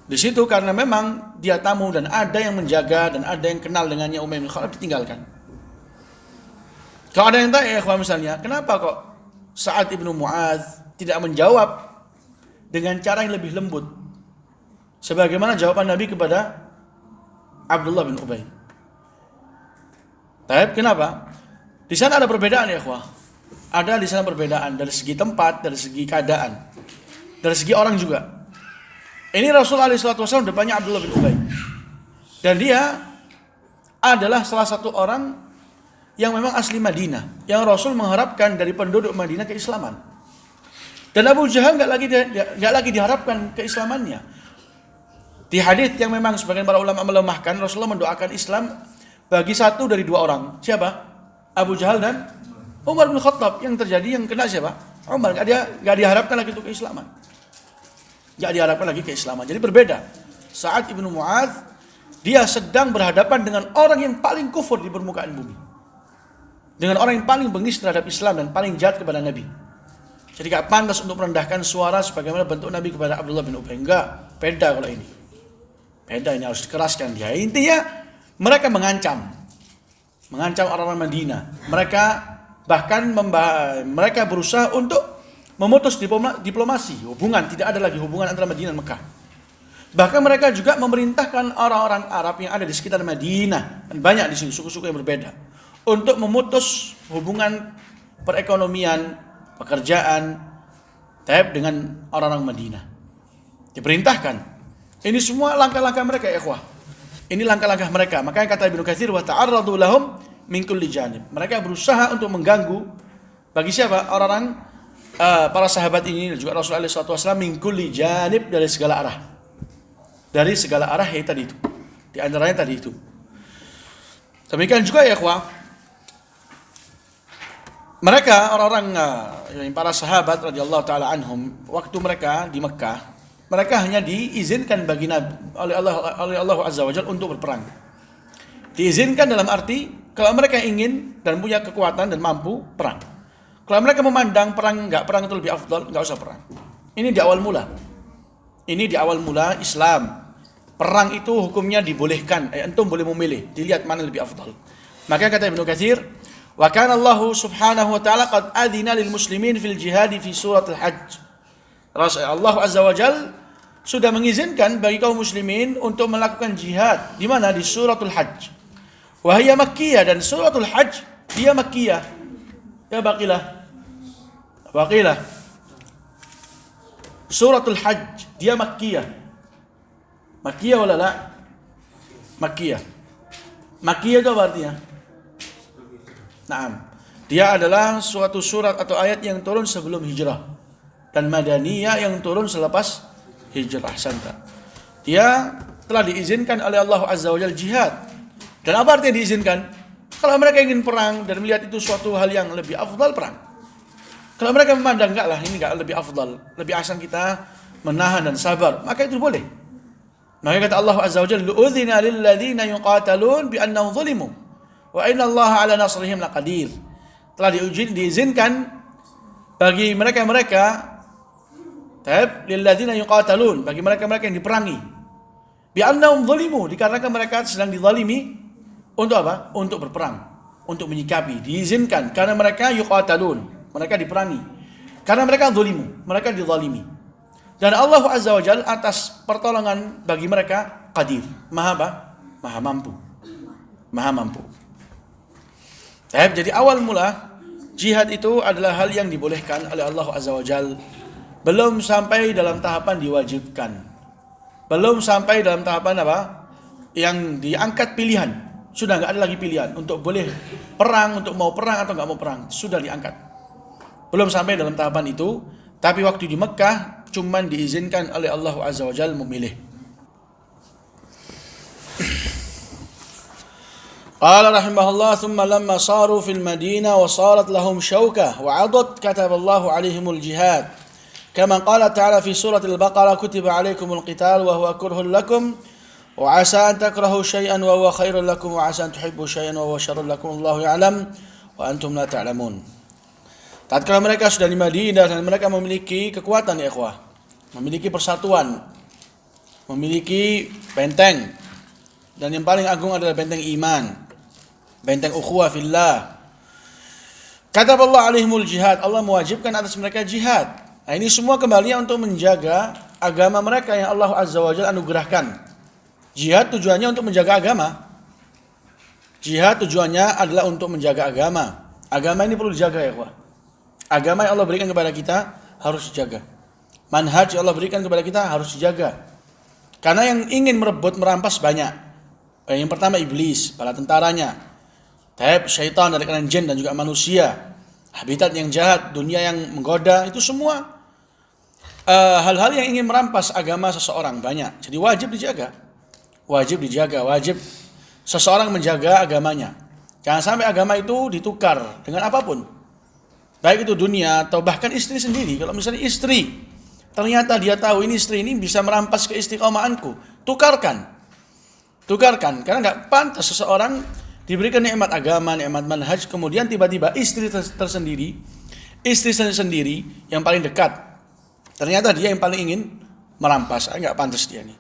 Di situ karena memang dia tamu dan ada yang menjaga dan ada yang kenal dengannya, Umayyah bin Khalaf ditinggalkan. Kalau ada yang tanya, ikhwan misalnya, kenapa kok Sa'ad ibnu Mu'adz tidak menjawab dengan cara yang lebih lembut? Sebagaimana jawaban Nabi kepada Abdullah bin Ubay. Kenapa? Di sana ada perbedaan ya ikhwah. Ada di sana perbedaan dari segi tempat, dari segi keadaan, dari segi orang juga. Ini Rasulullah SAW depannya Abdullah bin Ubay. Dan dia adalah salah satu orang yang memang asli Madinah, yang Rasul mengharapkan dari penduduk Madinah keislaman. Dan Abu Jahal enggak lagi diharapkan keislamannya. Di hadis yang memang sebagian para ulama melemahkan, Rasulullah mendoakan Islam bagi satu dari dua orang. Siapa? Abu Jahal dan Umar bin Khattab. Yang terjadi yang kena siapa? Umar. Enggak diharapkan lagi untuk keislaman. Enggak diharapkan lagi keislaman. Jadi berbeda. Sa'ad ibnu Mu'adz dia sedang berhadapan dengan orang yang paling kufur di permukaan bumi. Dengan orang yang paling bengis terhadap Islam dan paling jahat kepada Nabi. Jadi enggak pantas untuk merendahkan suara sebagaimana bentuk Nabi kepada Abdullah bin Ubay. Enggak, beda kalau ini. Beda, ini harus dikeraskan dia. Intinya mereka mengancam orang-orang Madinah. Mereka bahkan mereka berusaha untuk memutus diplomasi hubungan. Tidak ada lagi hubungan antara Madinah dan Mekah. Bahkan mereka juga memerintahkan orang-orang Arab yang ada di sekitar Madinah, dan banyak di sini suku-suku yang berbeda, untuk memutus hubungan perekonomian, pekerjaan dengan orang-orang Madinah. Diperintahkan. Ini semua langkah-langkah mereka ya ikhwah. Ini langkah-langkah mereka. Makanya kata Ibnu Katsir, wa ta'arradu lahum min kulli janib. Mereka berusaha untuk mengganggu bagi siapa? Orang-orang para sahabat ini dan juga Rasulullah SAW min kulli janib, dari segala arah. Dari segala arah ya tadi itu. Di antaranya tadi itu. Demikian juga ya ikhwah. Mereka orang-orang para sahabat radhiyallahu taala anhum, waktu mereka di Mekah, mereka hanya diizinkan bagi Nabi oleh Allah Azza wa Jalla untuk berperang. Diizinkan dalam arti Kalau mereka ingin dan punya kekuatan dan mampu, perang. Kalau mereka memandang nggak perang itu lebih afdal, nggak usah perang. Ini di awal mula. Ini di awal mula Islam. Perang itu hukumnya dibolehkan. Antum boleh memilih, dilihat mana lebih afdal. Maka kata Ibnu Katsir, wa kana Allah subhanahu wa ta'ala qad adina lil muslimin fil jihad fi surat al-hajj. Allah azza wa jal sudah mengizinkan bagi kaum muslimin untuk melakukan jihad di mana di suratul hajj. Wa hiya makkiyah, dan suratul hajj dia makkiyah. Ya baqilah. Suratul hajj dia makkiyah. Makkiyah wala la? Makkiyah. Makkiyah itu apa artinya? Naam. Dia adalah suatu surat atau ayat yang turun sebelum hijrah. Dan madaniyah yang turun selepas hijrah. Santa. Dia telah diizinkan oleh Allah Azza wa Jalla jihad. Dan apa artinya diizinkan? Kalau mereka ingin perang dan melihat itu suatu hal yang lebih afdal, perang. Kalau mereka memandang enggak lah, ini enggak lebih afdal, lebih asan kita menahan dan sabar, maka itu boleh. Maka kata Allah Azza wa Jalla, "Lu'udhina lil ladzina yuqatalun bi annahum zulimu wa inna Allah 'ala nasrihim laqadir." Telah diizinkan bagi mereka-mereka lil ladzina yuqatalun, bagi mereka-mereka yang diperangi. Bi annahum zulimu, dikarenakan mereka sedang dizalimi. Untuk apa? Untuk berperang, untuk menyikapi. Diizinkan karena mereka yuqatalun, mereka diperangi. Karena mereka zulimu, mereka dizalimi. Dan Allah Azza wa Jalla atas pertolongan bagi mereka qadir, maha apa? Maha mampu. Maha mampu. Jadi awal mula jihad itu adalah hal yang dibolehkan oleh Allah Azza wa Jalla. Belum sampai dalam tahapan diwajibkan. Belum sampai dalam tahapan apa? Yang diangkat pilihan. Sudah nggak ada lagi pilihan untuk boleh perang, untuk mau perang atau nggak mau perang. Sudah diangkat. Belum sampai dalam tahapan itu. Tapi waktu di Mekah cuman diizinkan oleh Allah Azza wa Jalla memilih. Qala rahimahullah, thumma lamma saru fil Madinah wa sarat lahum syawkah wa 'adat kataballahu 'alaihimul jihad. Kama qala ta'ala fi surah al-Baqarah, kutiba 'alaikumul qital wa huwa kurhun lakum wa 'asa an takrahu syai'an wa huwa khairul lakum wa 'asa an tuhibbu syai'an wa huwa syarrul lakum, Allahu ya'lam wa antum la ta'lamun. Tatkala mereka sudah di Madinah dan mereka memiliki kekuatan ya ikhwah, memiliki persatuan, memiliki benteng, dan yang paling agung adalah benteng iman, benteng ukhuwah fillah. Kataballahu alaihimul jihad, Allah mewajibkan atas mereka jihad. Nah, ini semua kembali untuk menjaga agama mereka yang Allah Azza wa Jalla anugerahkan. Jihad tujuannya untuk menjaga agama. Jihad tujuannya adalah untuk menjaga agama. Agama ini perlu dijaga ya ikhwah. Agama yang Allah berikan kepada kita harus dijaga. Manhaj yang Allah berikan kepada kita harus dijaga. Karena yang ingin merebut, merampas banyak. Yang pertama iblis, bala tentaranya. Syaitan dari kalangan jin dan juga manusia. Habitat yang jahat, dunia yang menggoda, itu semua hal-hal yang ingin merampas agama seseorang banyak. Jadi wajib dijaga. Wajib dijaga, wajib seseorang menjaga agamanya. Jangan sampai agama itu ditukar dengan apapun. Baik itu dunia atau bahkan istri sendiri. Kalau misalnya istri, ternyata dia tahu ini istri ini bisa merampas keistiqomahanku, tukarkan. Karena nggak pantas seseorang diberikan nikmat agama, nikmat manhaj, kemudian tiba-tiba istri tersendiri, istri sendiri yang paling dekat, ternyata dia yang paling ingin merampas. Nggak pantas dia nih,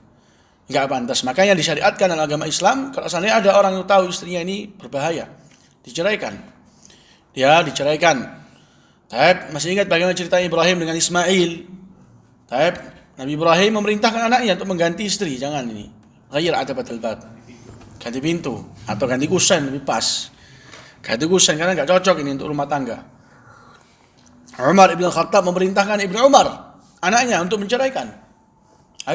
nggak pantas. Makanya disyariatkan dalam agama Islam, kalau seandainya ada orang yang tahu istrinya ini berbahaya, diceraikan. Dia diceraikan. Masih ingat bagaimana cerita Ibrahim dengan Ismail? Nabi Ibrahim memerintahkan anaknya untuk mengganti istri. Jangan ini. Ghair atabatul bab. Ganti pintu atau ganti kusen lebih pas. Ganti kusen karena enggak cocok ini untuk rumah tangga. Umar ibn Khattab memerintahkan Ibnu Umar, anaknya, untuk menceraikan.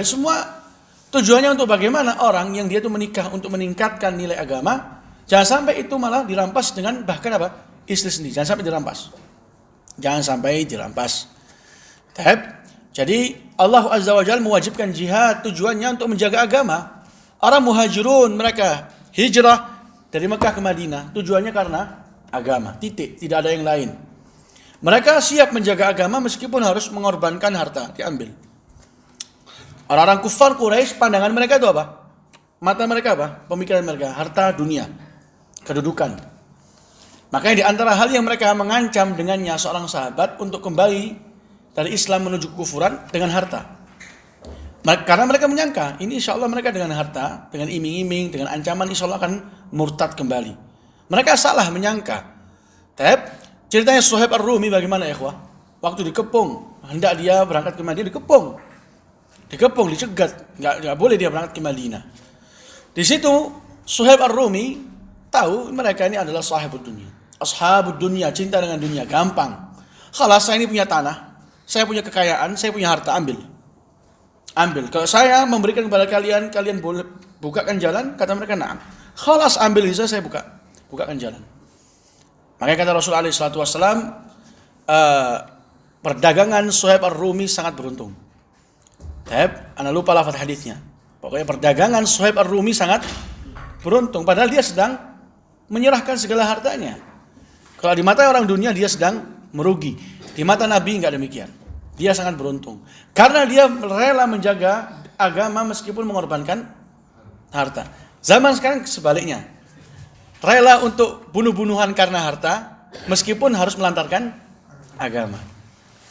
Semua tujuannya untuk bagaimana orang yang dia itu menikah untuk meningkatkan nilai agama, jangan sampai itu malah dirampas dengan bahkan apa? Istri sendiri. Jangan sampai dirampas. Jadi Allah Azza wa Jalla mewajibkan jihad, tujuannya untuk menjaga agama. Orang muhajirun, mereka hijrah dari Mekah ke Madinah, tujuannya karena agama, titik, tidak ada yang lain. Mereka siap menjaga agama meskipun harus mengorbankan harta, diambil. Orang-orang kufar Quraisy, pandangan mereka itu apa? Mata mereka apa? Pemikiran mereka, harta dunia. kedudukan. Makanya di antara hal yang mereka mengancam dengannya seorang sahabat untuk kembali dari Islam menuju kekufuran dengan harta. Karena mereka menyangka ini insya Allah mereka dengan harta, dengan iming-iming, dengan ancaman insya Allah akan murtad kembali. Mereka salah menyangka. Ceritanya Suhaib Ar-Rumi bagaimana ya ikhwah? Waktu dikepung, hendak dia berangkat ke Madinah, dikepung, dicegat, nggak boleh dia berangkat ke Madinah. Di situ Suhaib Ar-Rumi tahu mereka ini adalah sahibud dunia. Ashabud dunia, cinta dengan dunia, gampang. Kalau saya ini punya tanah, saya punya kekayaan, saya punya harta, ambil. Kalau saya memberikan kepada kalian, kalian boleh bukakan jalan, kata mereka na'am. Khalas ambil bisa saya bukakan jalan. Makanya kata Rasulullah SAW, perdagangan Suhaib Ar-Rumi sangat beruntung. Anda lupa lafaz hadisnya. Pokoknya perdagangan Suhaib Ar-Rumi sangat beruntung. Padahal dia sedang menyerahkan segala hartanya. Kalau di mata orang dunia dia sedang merugi. Di mata Nabi enggak demikian. Dia sangat beruntung. Karena dia rela menjaga agama meskipun mengorbankan harta. Zaman sekarang sebaliknya. Rela untuk bunuh-bunuhan karena harta meskipun harus melantarkan agama.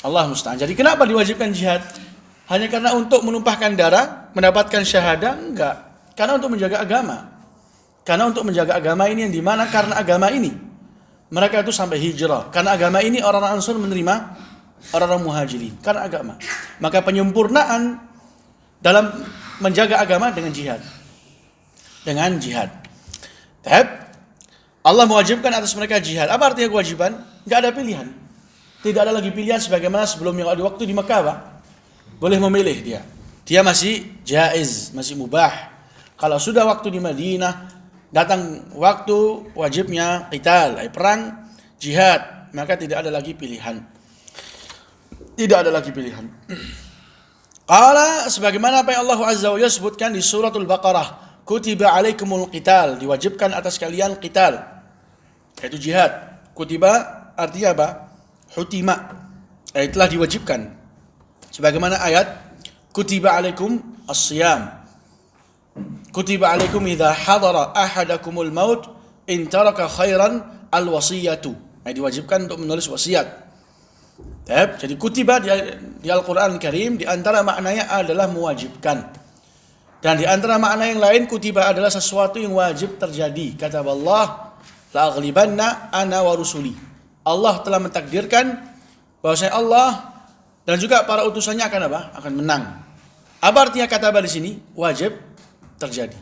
Allah musta'an. Jadi kenapa diwajibkan jihad? Hanya karena untuk menumpahkan darah, mendapatkan syahadah? Enggak. Karena untuk menjaga agama. Karena untuk menjaga agama ini yang dimana karena agama ini mereka itu sampai hijrah. Karena agama ini orang-orang Ansar menerima orang-orang muhajirin karena agama. Maka penyempurnaan dalam menjaga agama dengan jihad. Allah mewajibkan atas mereka jihad. Apa artinya kewajiban? Enggak ada pilihan. Tidak ada lagi pilihan sebagaimana sebelumnya di waktu di Makkah, Pak. Boleh memilih dia. Dia masih jaiz, masih mubah. Kalau sudah waktu di Madinah, datang waktu wajibnya qital, perang, jihad, maka tidak ada lagi pilihan. Qala sebagaimana apa yang Allah Azza wa Jalla sebutkan di suratul Baqarah, kutiba alaikumul qital, diwajibkan atas kalian qital, yaitu jihad. Kutiba artinya apa? Hutima, telah diwajibkan. Sebagaimana ayat kutiba alaikum as-siyam, kutiba alaikum idza hadara ahadakumul maut in taraka khairan al-wasiyatu. Diwajibkan untuk menulis wasiat. Jadi kutiba di Al-Quran Karim di antara maknanya adalah mewajibkan. Dan di antara makna yang lain kutiba adalah sesuatu yang wajib terjadi. Kata Allah, la'aghlibanna ana wa rusuli. Allah telah mentakdirkan bahwasanya Allah dan juga para utusannya akan apa? Akan menang. Apa artinya kata di sini? Wajib terjadi.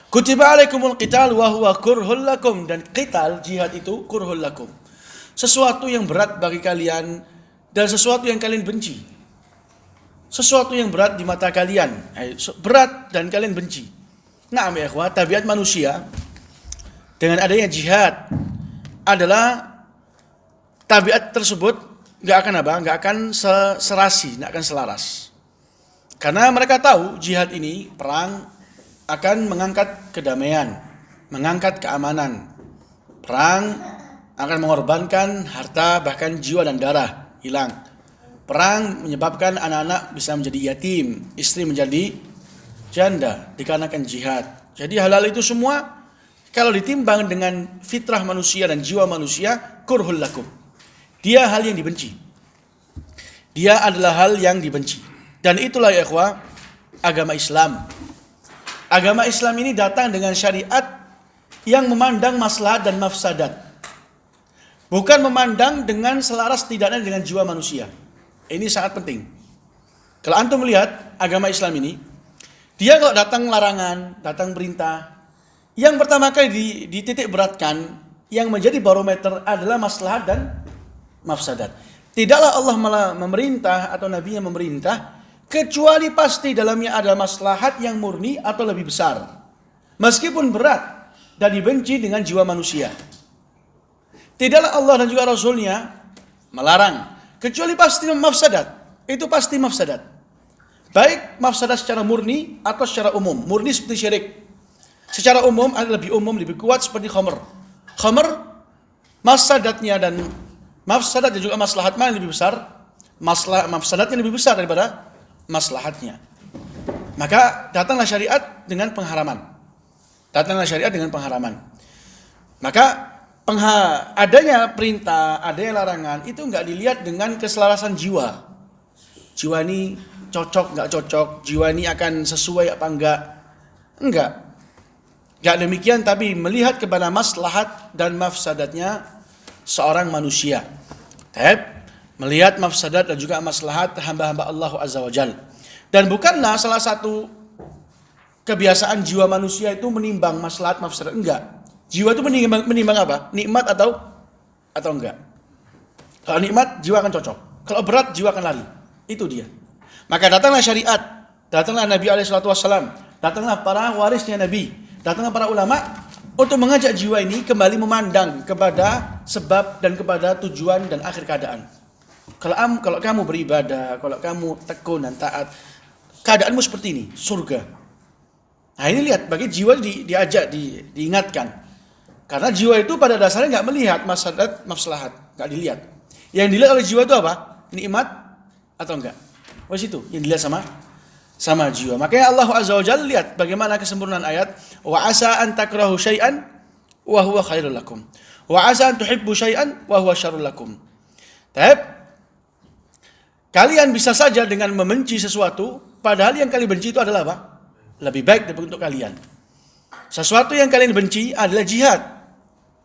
Kutiba alaikumul qital wa huwa kurhul lakum, dan qital jihad itu kurhul lakum. Sesuatu yang berat bagi kalian dan sesuatu yang kalian benci. Sesuatu yang berat di mata kalian, berat dan kalian benci. Naam ya ikhwah, tabiat manusia dengan adanya jihad adalah tabiat tersebut enggak akan serasi, enggak akan selaras. Karena mereka tahu jihad ini, perang akan mengangkat kedamaian, mengangkat keamanan. Perang akan mengorbankan harta bahkan jiwa dan darah hilang. Perang menyebabkan anak-anak bisa menjadi yatim, istri menjadi janda dikarenakan jihad. Jadi hal-hal itu semua kalau ditimbang dengan fitrah manusia dan jiwa manusia, kurhul lakum. Dia hal yang dibenci. Dia adalah hal yang dibenci. Dan itulah ya ikhwah, agama Islam. Agama Islam ini datang dengan syariat yang memandang maslahat dan mafsadat. Bukan memandang dengan selaras tidaknya dengan jiwa manusia. Ini sangat penting. Kalau antum melihat agama Islam ini, dia kalau datang larangan, datang perintah, yang pertama kali dititik beratkan, yang menjadi barometer adalah maslahat dan mafsadat. Tidaklah Allah memerintah atau Nabi-Nya memerintah, kecuali pasti dalamnya ada maslahat yang murni atau lebih besar. Meskipun berat dan dibenci dengan jiwa manusia. Tidaklah Allah dan juga Rasul-Nya melarang, kecuali pasti mafsadat. Itu pasti mafsadat. Baik mafsadat secara murni atau secara umum. Murni seperti syirik. Secara umum ada lebih umum, lebih kuat seperti khamr. Khamr, mafsadatnya dan mafsadat dan juga maslahat mana yang lebih besar? Mafsadatnya lebih besar daripada maslahatnya. Maka datanglah syariat dengan pengharaman. Datanglah syariat dengan pengharaman. Maka adanya perintah, adanya larangan itu nggak dilihat dengan keselarasan jiwa. Jiwa ini cocok nggak cocok, jiwa ini akan sesuai apa enggak. Enggak demikian, tapi melihat kepada maslahat dan mafsadatnya seorang manusia. Melihat mafsadat dan juga maslahat hamba-hamba Allah Azza wa Jal. Dan bukanlah salah satu kebiasaan jiwa manusia itu menimbang maslahat mafsadat, enggak. Jiwa itu menimbang apa? Nikmat atau enggak. Kalau nikmat, jiwa akan cocok. Kalau berat, jiwa akan lari. Itu dia. Maka datanglah syariat, datanglah Nabi SAW, datanglah para warisnya Nabi, datanglah para ulama untuk mengajak jiwa ini kembali memandang kepada sebab dan kepada tujuan dan akhir keadaan. Kalau kamu beribadah, kalau kamu tekun dan taat, keadaanmu seperti ini, surga. Nah ini lihat, bagi jiwa diajak, diingatkan. Karena jiwa itu pada dasarnya nggak melihat maslahat, nggak dilihat. Yang dilihat oleh jiwa itu apa? Nikmat atau enggak? Situ yang dilihat sama jiwa. Makanya Allah Azza wa Jalla lihat bagaimana kesempurnaan ayat. Wa asa an takrahu syai'an wa huwa khairul lakum. Wa asa an tuhibbu syai'an wa huwa syarrul lakum. Kalian bisa saja dengan membenci sesuatu, padahal yang kalian benci itu adalah apa? Lebih baik untuk kalian. Sesuatu yang kalian benci adalah jihad.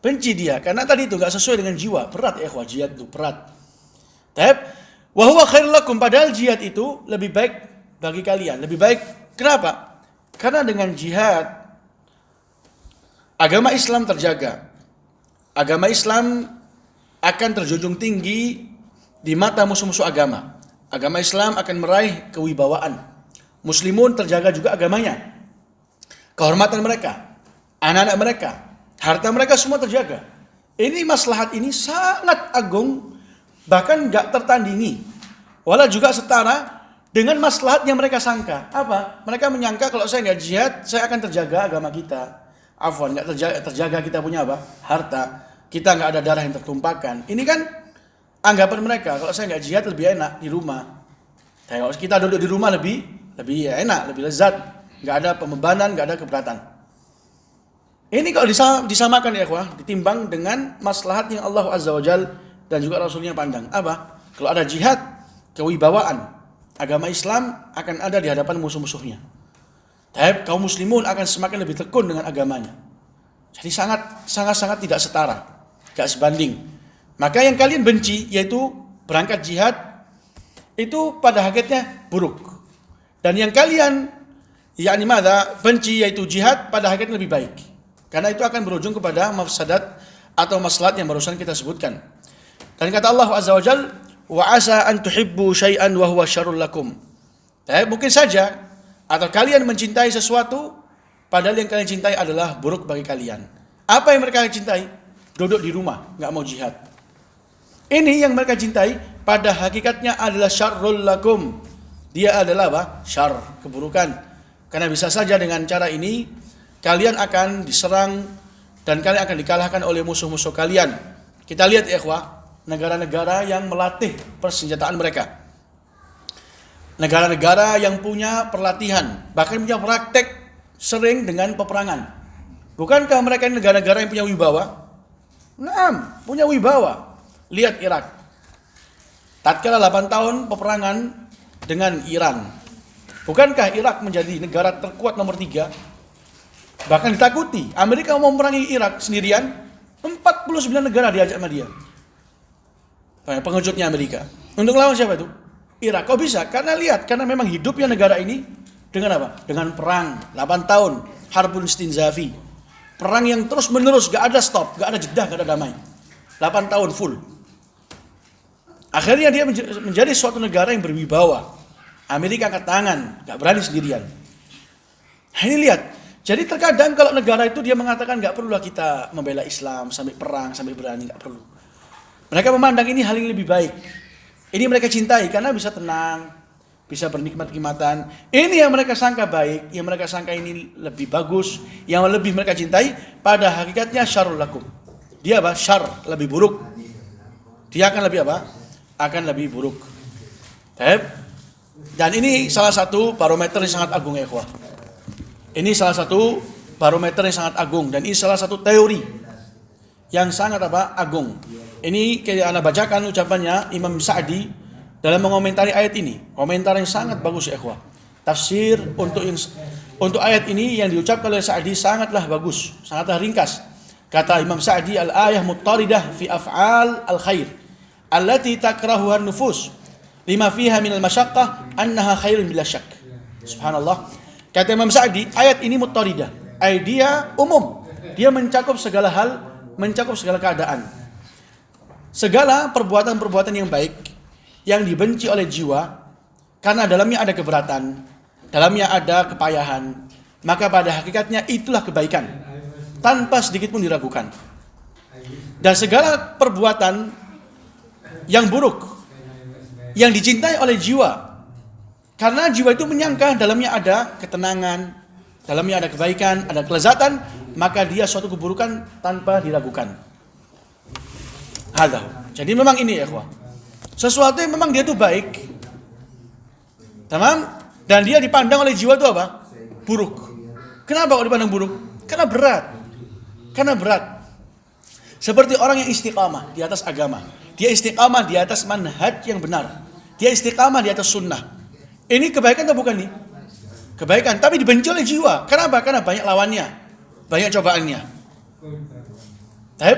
Benci dia, karena tadi itu nggak sesuai dengan jiwa. Berat ya, jihad itu berat. Wa huwa khairul lakum, padahal jihad itu lebih baik bagi kalian. Lebih baik, kenapa? Karena dengan jihad, agama Islam terjaga. Agama Islam akan terjunjung tinggi di mata musuh-musuh agama. Agama Islam akan meraih kewibawaan. Muslimun terjaga juga agamanya. Kehormatan mereka, anak-anak mereka, harta mereka semua terjaga. Ini maslahat ini sangat agung, bahkan gak tertandingi. Walau juga setara dengan maslahat yang mereka sangka. Apa? Mereka menyangka kalau saya nggak jihad, saya akan terjaga agama kita. Afwan, nggak terjaga kita punya apa? Harta. Kita nggak ada darah yang tertumpahkan. Ini kan anggapan mereka. Kalau saya nggak jihad lebih enak di rumah. Kalau kita duduk di rumah lebih enak, lebih lezat. Nggak ada pembebanan, nggak ada keberatan. Ini kalau disamakan ya ikhwah, ditimbang dengan maslahat yang Allah Azza wa Jal dan juga Rasulnya pandang. Apa? Kalau ada jihad, kewibawaan agama Islam akan ada di hadapan musuh-musuhnya. Tapi kaum muslimun akan semakin lebih tekun dengan agamanya. Jadi sangat tidak setara, gak sebanding. Maka yang kalian benci yaitu berangkat jihad itu pada hakikatnya buruk. Dan yang kalian benci yaitu jihad pada hakikatnya lebih baik. Karena itu akan berujung kepada mafsadat atau maslahat yang barusan kita sebutkan. Dan kata Allah Azza wa Jalla, wa asa an tuhibbu syai'an wa huwa syarrul lakum. Mungkin saja atau kalian mencintai sesuatu padahal yang kalian cintai adalah buruk bagi kalian. Apa yang mereka cintai? Duduk di rumah, enggak mau jihad. Ini yang mereka cintai pada hakikatnya adalah syarrul lakum. Dia adalah apa? Syarr, keburukan. Karena bisa saja dengan cara ini kalian akan diserang dan kalian akan dikalahkan oleh musuh-musuh kalian. Kita lihat ya ikhwah, negara-negara yang melatih persenjataan mereka. Negara-negara yang punya pelatihan, bahkan punya praktek sering dengan peperangan. Bukankah mereka ini negara-negara yang punya wibawa? Naam, punya wibawa. Lihat Irak. Tatkala 8 tahun peperangan dengan Iran. Bukankah Irak menjadi negara terkuat nomor 3? Bahkan ditakuti. Amerika mau memerangi Irak sendirian, 49 negara diajak sama dia. Pengejutnya Amerika. Untuk lawan siapa itu? Irak. Kok bisa? Karena memang hidupnya negara ini dengan apa? Dengan perang 8 tahun, Harbun Istinzafi. Perang yang terus menerus, gak ada stop, gak ada jeda, gak ada damai. 8 tahun full. Akhirnya dia menjadi suatu negara yang berwibawa. Amerika angkat tangan, gak berani sendirian. Nah, ini lihat. Jadi terkadang kalau negara itu dia mengatakan gak perlulah kita membela Islam sampai perang, sampai berani, gak perlu. Mereka memandang ini hal yang lebih baik. Ini mereka cintai karena bisa tenang, bisa bernikmat-nikmatan. Ini yang mereka sangka baik, yang mereka sangka ini lebih bagus, yang lebih mereka cintai, pada hakikatnya syarrul lakum. Dia apa? Syarr, lebih buruk. Dia akan lebih apa? Akan lebih buruk. Dan ini salah satu barometer yang sangat agung ya ikhwah. Ini salah satu barometer yang sangat agung, dan ini salah satu teori yang sangat agung. Ini kayak Anda bacakan ucapannya Imam Sa'di dalam mengomentari ayat ini. Komentar yang sangat bagus ya ikhwah. Tafsir untuk ayat ini yang diucapkan oleh Sa'di sangatlah bagus, sangatlah ringkas. Kata Imam Sa'di, al-ayah muttaridah fi af'al al-khair allati takrahuha an-nufus lima fiha min al-masyaqqah annaha khairun bila syak. Subhanallah. Kata Imam Sa'di, ayat ini muttaridah. Dia umum. Dia mencakup segala hal, mencakup segala keadaan. Segala perbuatan-perbuatan yang baik yang dibenci oleh jiwa karena dalamnya ada keberatan, dalamnya ada kepayahan, maka pada hakikatnya itulah kebaikan tanpa sedikit pun diragukan. Dan segala perbuatan yang buruk yang dicintai oleh jiwa karena jiwa itu menyangka dalamnya ada ketenangan, dalamnya ada kebaikan, ada kelezatan, maka dia suatu keburukan tanpa diragukan. Jadi memang ini ya ikhwah, sesuatu yang memang dia itu baik, tamam, dan dia dipandang oleh jiwa itu apa? Buruk. Kenapa kok dipandang buruk? Karena berat. Seperti orang yang istiqamah di atas agama, dia istiqamah di atas manhaj yang benar, dia istiqamah di atas sunnah. Ini kebaikan atau bukan nih? Kebaikan, tapi dibenci oleh jiwa. Kenapa? Karena banyak lawannya, banyak cobaannya.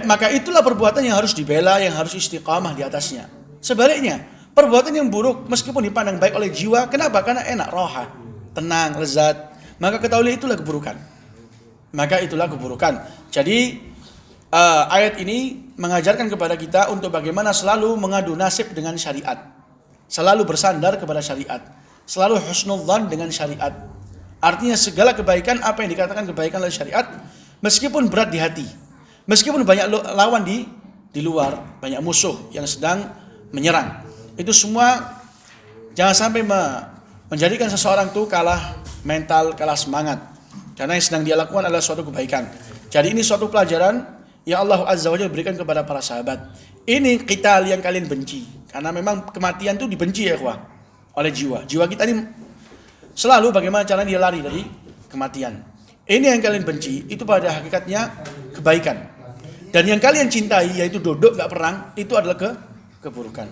Maka itulah perbuatan yang harus dibela, yang harus istiqamah di atasnya. Sebaliknya, perbuatan yang buruk meskipun dipandang baik oleh jiwa, kenapa? Karena enak, roha, tenang, lezat, maka ketahuilah itulah keburukan. Jadi ayat ini mengajarkan kepada kita untuk bagaimana selalu mengadu nasib dengan syariat, selalu bersandar kepada syariat, selalu husnudzan dengan syariat. Artinya segala kebaikan, apa yang dikatakan kebaikan oleh syariat, meskipun berat di hati, meskipun banyak lawan di luar, banyak musuh yang sedang menyerang, itu semua jangan sampai menjadikan seseorang itu kalah mental, kalah semangat, karena yang sedang dia lakukan adalah suatu kebaikan. Jadi ini suatu pelajaran yang Allah Azza wa Jalla berikan kepada para sahabat. Ini qital yang kalian benci, karena memang kematian itu dibenci ya ikhwah oleh jiwa. Jiwa kita ini selalu bagaimana cara dia lari dari kematian. Ini yang kalian benci, itu pada hakikatnya kebaikan. Dan yang kalian cintai, yaitu duduk gak perang, itu adalah keburukan.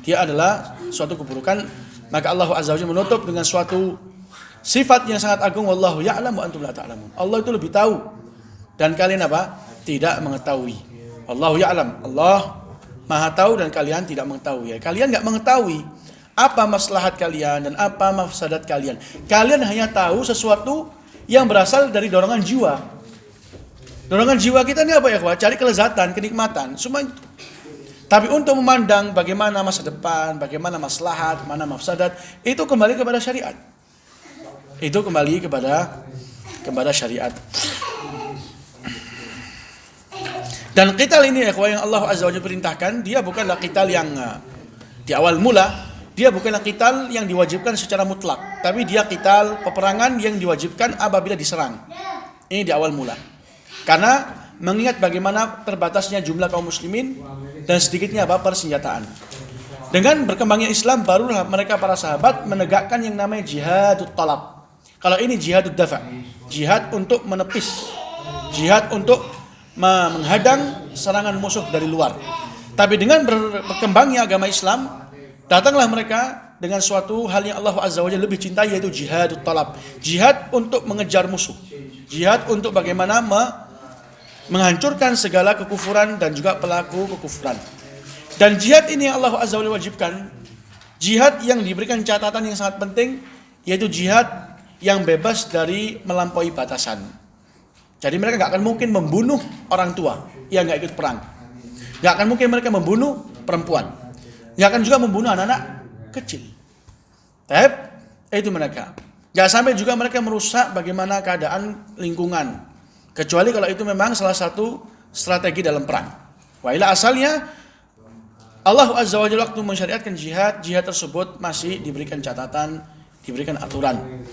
Dia adalah suatu keburukan. Maka Allah Azza wa Jalla menutup dengan suatu sifat yang sangat agung. Wallahu ya'lam wa antum la ta'lamun. Allah itu lebih tahu dan kalian apa? Tidak mengetahui. Wallahu ya'lam. Allah Maha tahu dan kalian tidak mengetahui. Kalian gak mengetahui apa maslahat kalian dan apa mafsadat kalian. Kalian hanya tahu sesuatu yang berasal dari dorongan jiwa. Dorongan jiwa kita ini apa ya, ikhwah? Cari kelezatan, kenikmatan, semua itu. Tapi untuk memandang bagaimana masa depan, bagaimana maslahat, mana mafsadat, itu kembali kepada syariat. Itu kembali kepada syariat. Dan qital ini ya, ikhwah, yang Allah Azza wa Jalla perintahkan, dia bukanlah qital yang di awal mula, dia bukanlah qital yang diwajibkan secara mutlak, tapi dia qital peperangan yang diwajibkan apabila diserang. Ini di awal mula. Karena mengingat bagaimana terbatasnya jumlah kaum muslimin dan sedikitnya persenjataan. Dengan berkembangnya Islam, barulah mereka para sahabat menegakkan yang namanya jihadut talab. Kalau ini jihadud dafa, jihad untuk menepis, jihad untuk menghadang serangan musuh dari luar. Tapi dengan berkembangnya agama Islam, datanglah mereka dengan suatu hal yang Allah Azza wa Jalla lebih cintai, yaitu jihadut talab, jihad untuk mengejar musuh, jihad untuk bagaimana menghancurkan segala kekufuran dan juga pelaku kekufuran. Dan jihad ini yang Allah Azza wa Jalla wajibkan, jihad yang diberikan catatan yang sangat penting, yaitu jihad yang bebas dari melampaui batasan. Jadi mereka gak akan mungkin membunuh orang tua yang gak ikut perang. Gak akan mungkin mereka membunuh perempuan. Gak akan juga membunuh anak-anak kecil. Itu mereka. Gak sampai juga mereka merusak bagaimana keadaan lingkungan. Kecuali kalau itu memang salah satu strategi dalam perang. Wa ila asalnya Allah Azza wa Jalla waktu mensyariatkan jihad tersebut masih diberikan catatan, diberikan aturan.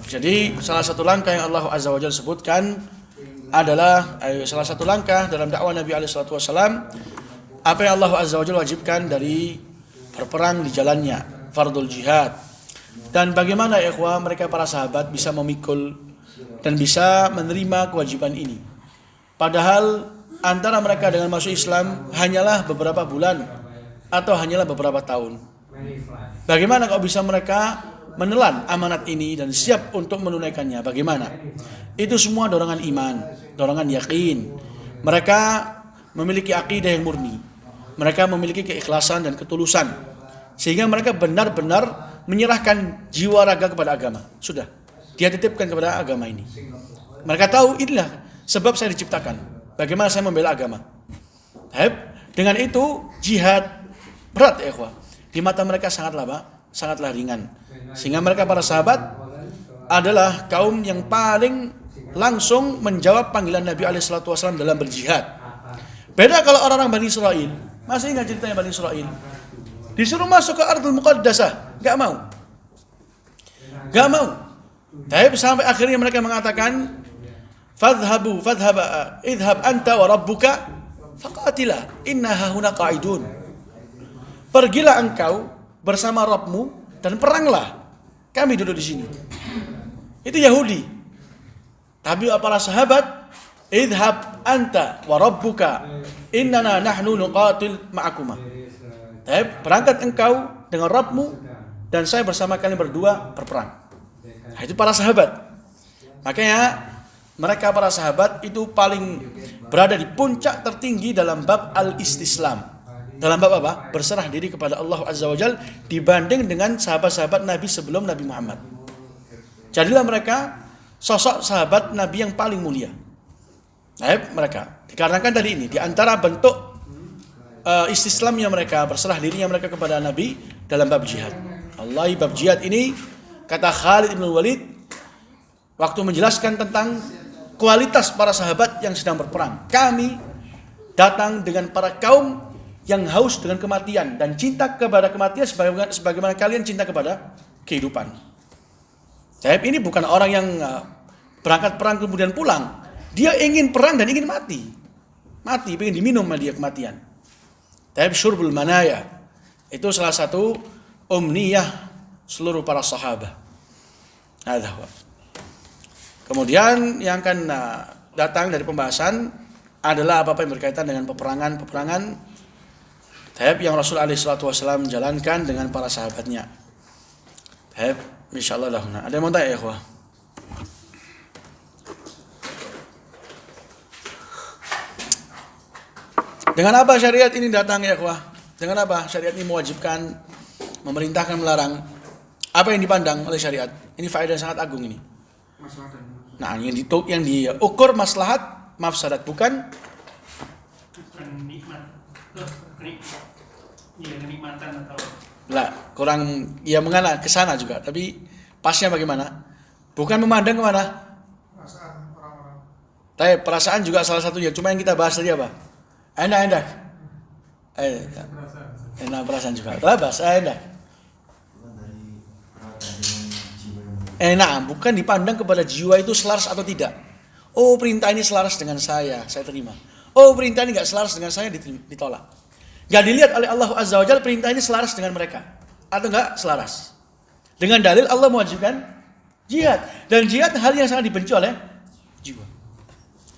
Jadi salah satu langkah yang Allah Azza wa Jalla sebutkan adalah salah satu langkah dalam dakwah Nabi SAW, apa yang Allah Azza wa Jalla wajibkan dari berperang di jalannya, fardul jihad. Dan bagaimana ya ikhwah mereka para sahabat bisa memikul dan bisa menerima kewajiban ini. Padahal antara mereka dengan masuk Islam hanyalah beberapa bulan atau hanyalah beberapa tahun. Bagaimana kalau bisa mereka menelan amanat ini dan siap untuk menunaikannya? Bagaimana? Itu semua dorongan iman, dorongan yakin. Mereka memiliki akidah yang murni. Mereka memiliki keikhlasan dan ketulusan. Sehingga mereka benar-benar menyerahkan jiwa raga kepada agama. Sudah, dia titipkan kepada agama ini. Mereka tahu inilah sebab saya diciptakan. Bagaimana saya membela agama. Dengan itu jihad berat ya ikhwah. Di mata mereka sangatlah ringan. Sehingga mereka para sahabat adalah kaum yang paling langsung menjawab panggilan Nabi SAW dalam berjihad. Beda kalau orang-orang Bani Israel. Masih ingat ceritanya Bani Israel? Disuruh masuk ke Ardul Muqaddasah, gak mau. Tapi sampai akhirnya mereka mengatakan, idhab anta wa rabbuka faqatila inna hahuna qa'idun. Pergilah engkau bersama Rabbmu dan peranglah. Kami duduk di sini. Itu Yahudi. Tapi para sahabat, idhab anta wa rabbuka innana nahnu nuqatil ma'akuma. Berangkat engkau dengan Rabbmu dan saya bersama kalian berdua berperang. Nah, itu para sahabat. Makanya mereka para sahabat itu paling berada di puncak tertinggi dalam bab al-istislam. Dalam bab apa? Berserah diri kepada Allah Azza wa Jalla dibanding dengan sahabat-sahabat Nabi sebelum Nabi Muhammad. Jadilah mereka sosok sahabat Nabi yang paling mulia. Nah, mereka dikarenakan tadi ini di antara bentuk istislamnya mereka, berserah dirinya mereka kepada Nabi dalam bab jihad. Allah, bab jihad ini kata Khalid bin Walid waktu menjelaskan tentang kualitas para sahabat yang sedang berperang. Kami datang dengan para kaum yang haus dengan kematian dan cinta kepada kematian sebagaimana kalian cinta kepada kehidupan. Saya ini bukan orang yang berangkat perang kemudian pulang. Dia ingin perang dan ingin mati, ingin diminum sama dia kematian. Tapi syurbul manaya itu salah satu umniyah seluruh para sahabat. Kemudian yang akan datang dari pembahasan adalah apa yang berkaitan dengan peperangan yang Rasul SAW jalankan dengan para sahabatnya. Insyaallah lahuna. Ada yang mau tanya ya ikhwah? Dengan apa syariat ini datang ya ikhwah? Dengan apa syariat ini mewajibkan, memerintahkan, melarang? Apa yang dipandang oleh syariat? Ini faedah sangat agung ini. Nah, yang diukur maslahat, mafsadat, bukan nikmat. Kenikmatan atau kurang ya mengana ke sana juga, tapi pasnya bagaimana? Bukan memandang kemana? perasaan orang-orang. Tapi perasaan juga salah satunya. Cuma yang kita bahas tadi apa? Enak. Enak perasaan juga. Bahas enak. Bukan dipandang kepada jiwa itu selaras atau tidak. Oh, perintah ini selaras dengan saya terima. Oh, perintah ini enggak selaras dengan saya, ditolak. Enggak dilihat oleh Allah Azza wa Jalla perintah ini selaras dengan mereka atau enggak selaras. Dengan dalil Allah mewajibkan jihad, dan jihad hal yang sangat dibenci oleh jiwa.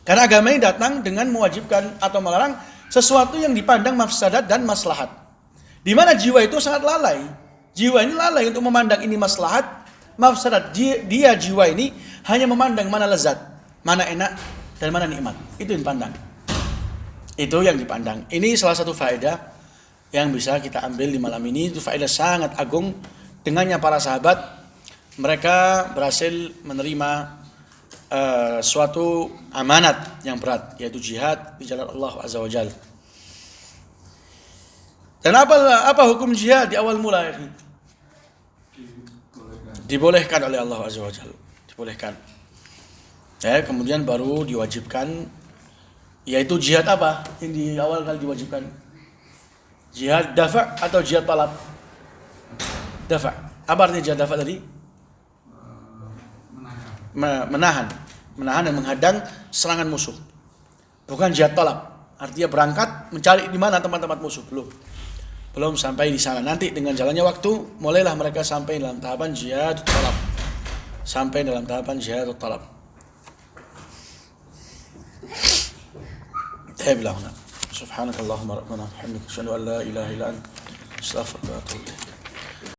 Karena agama ini datang dengan mewajibkan atau melarang sesuatu yang dipandang mafsadat dan maslahat. Di mana jiwa itu sangat lalai. Jiwa ini lalai untuk memandang ini maslahat, mafsadat. Dia jiwa ini hanya memandang mana lezat, mana enak, dan mana nikmat. Itu yang dipandang. Itu yang dipandang. Ini salah satu faedah yang bisa kita ambil di malam ini. Itu faedah sangat agung. Dengannya para sahabat, mereka berhasil menerima suatu amanat yang berat, yaitu jihad di jalan Allah Azza wa Jalla. Dan apa hukum jihad di awal mula ini? Dibolehkan oleh Allah Azza wa Jalla. Dibolehkan. Kemudian baru diwajibkan, yaitu jihad apa yang di awal kali diwajibkan? Jihad dafa' atau jihad talab? Dafa'. Apa artinya jihad dafa' tadi? Menahan dan menghadang serangan musuh. Bukan jihad talab. Artinya berangkat mencari di mana tempat-tempat musuh. Belum sampai di sana. Nanti dengan jalannya waktu mulailah mereka sampai dalam tahapan jihad talab. انتهي بلا هنا. سبحانك اللهم ربنا وبحمدك اشهد ان لا اله الا انت استغفرك واتوب اليك.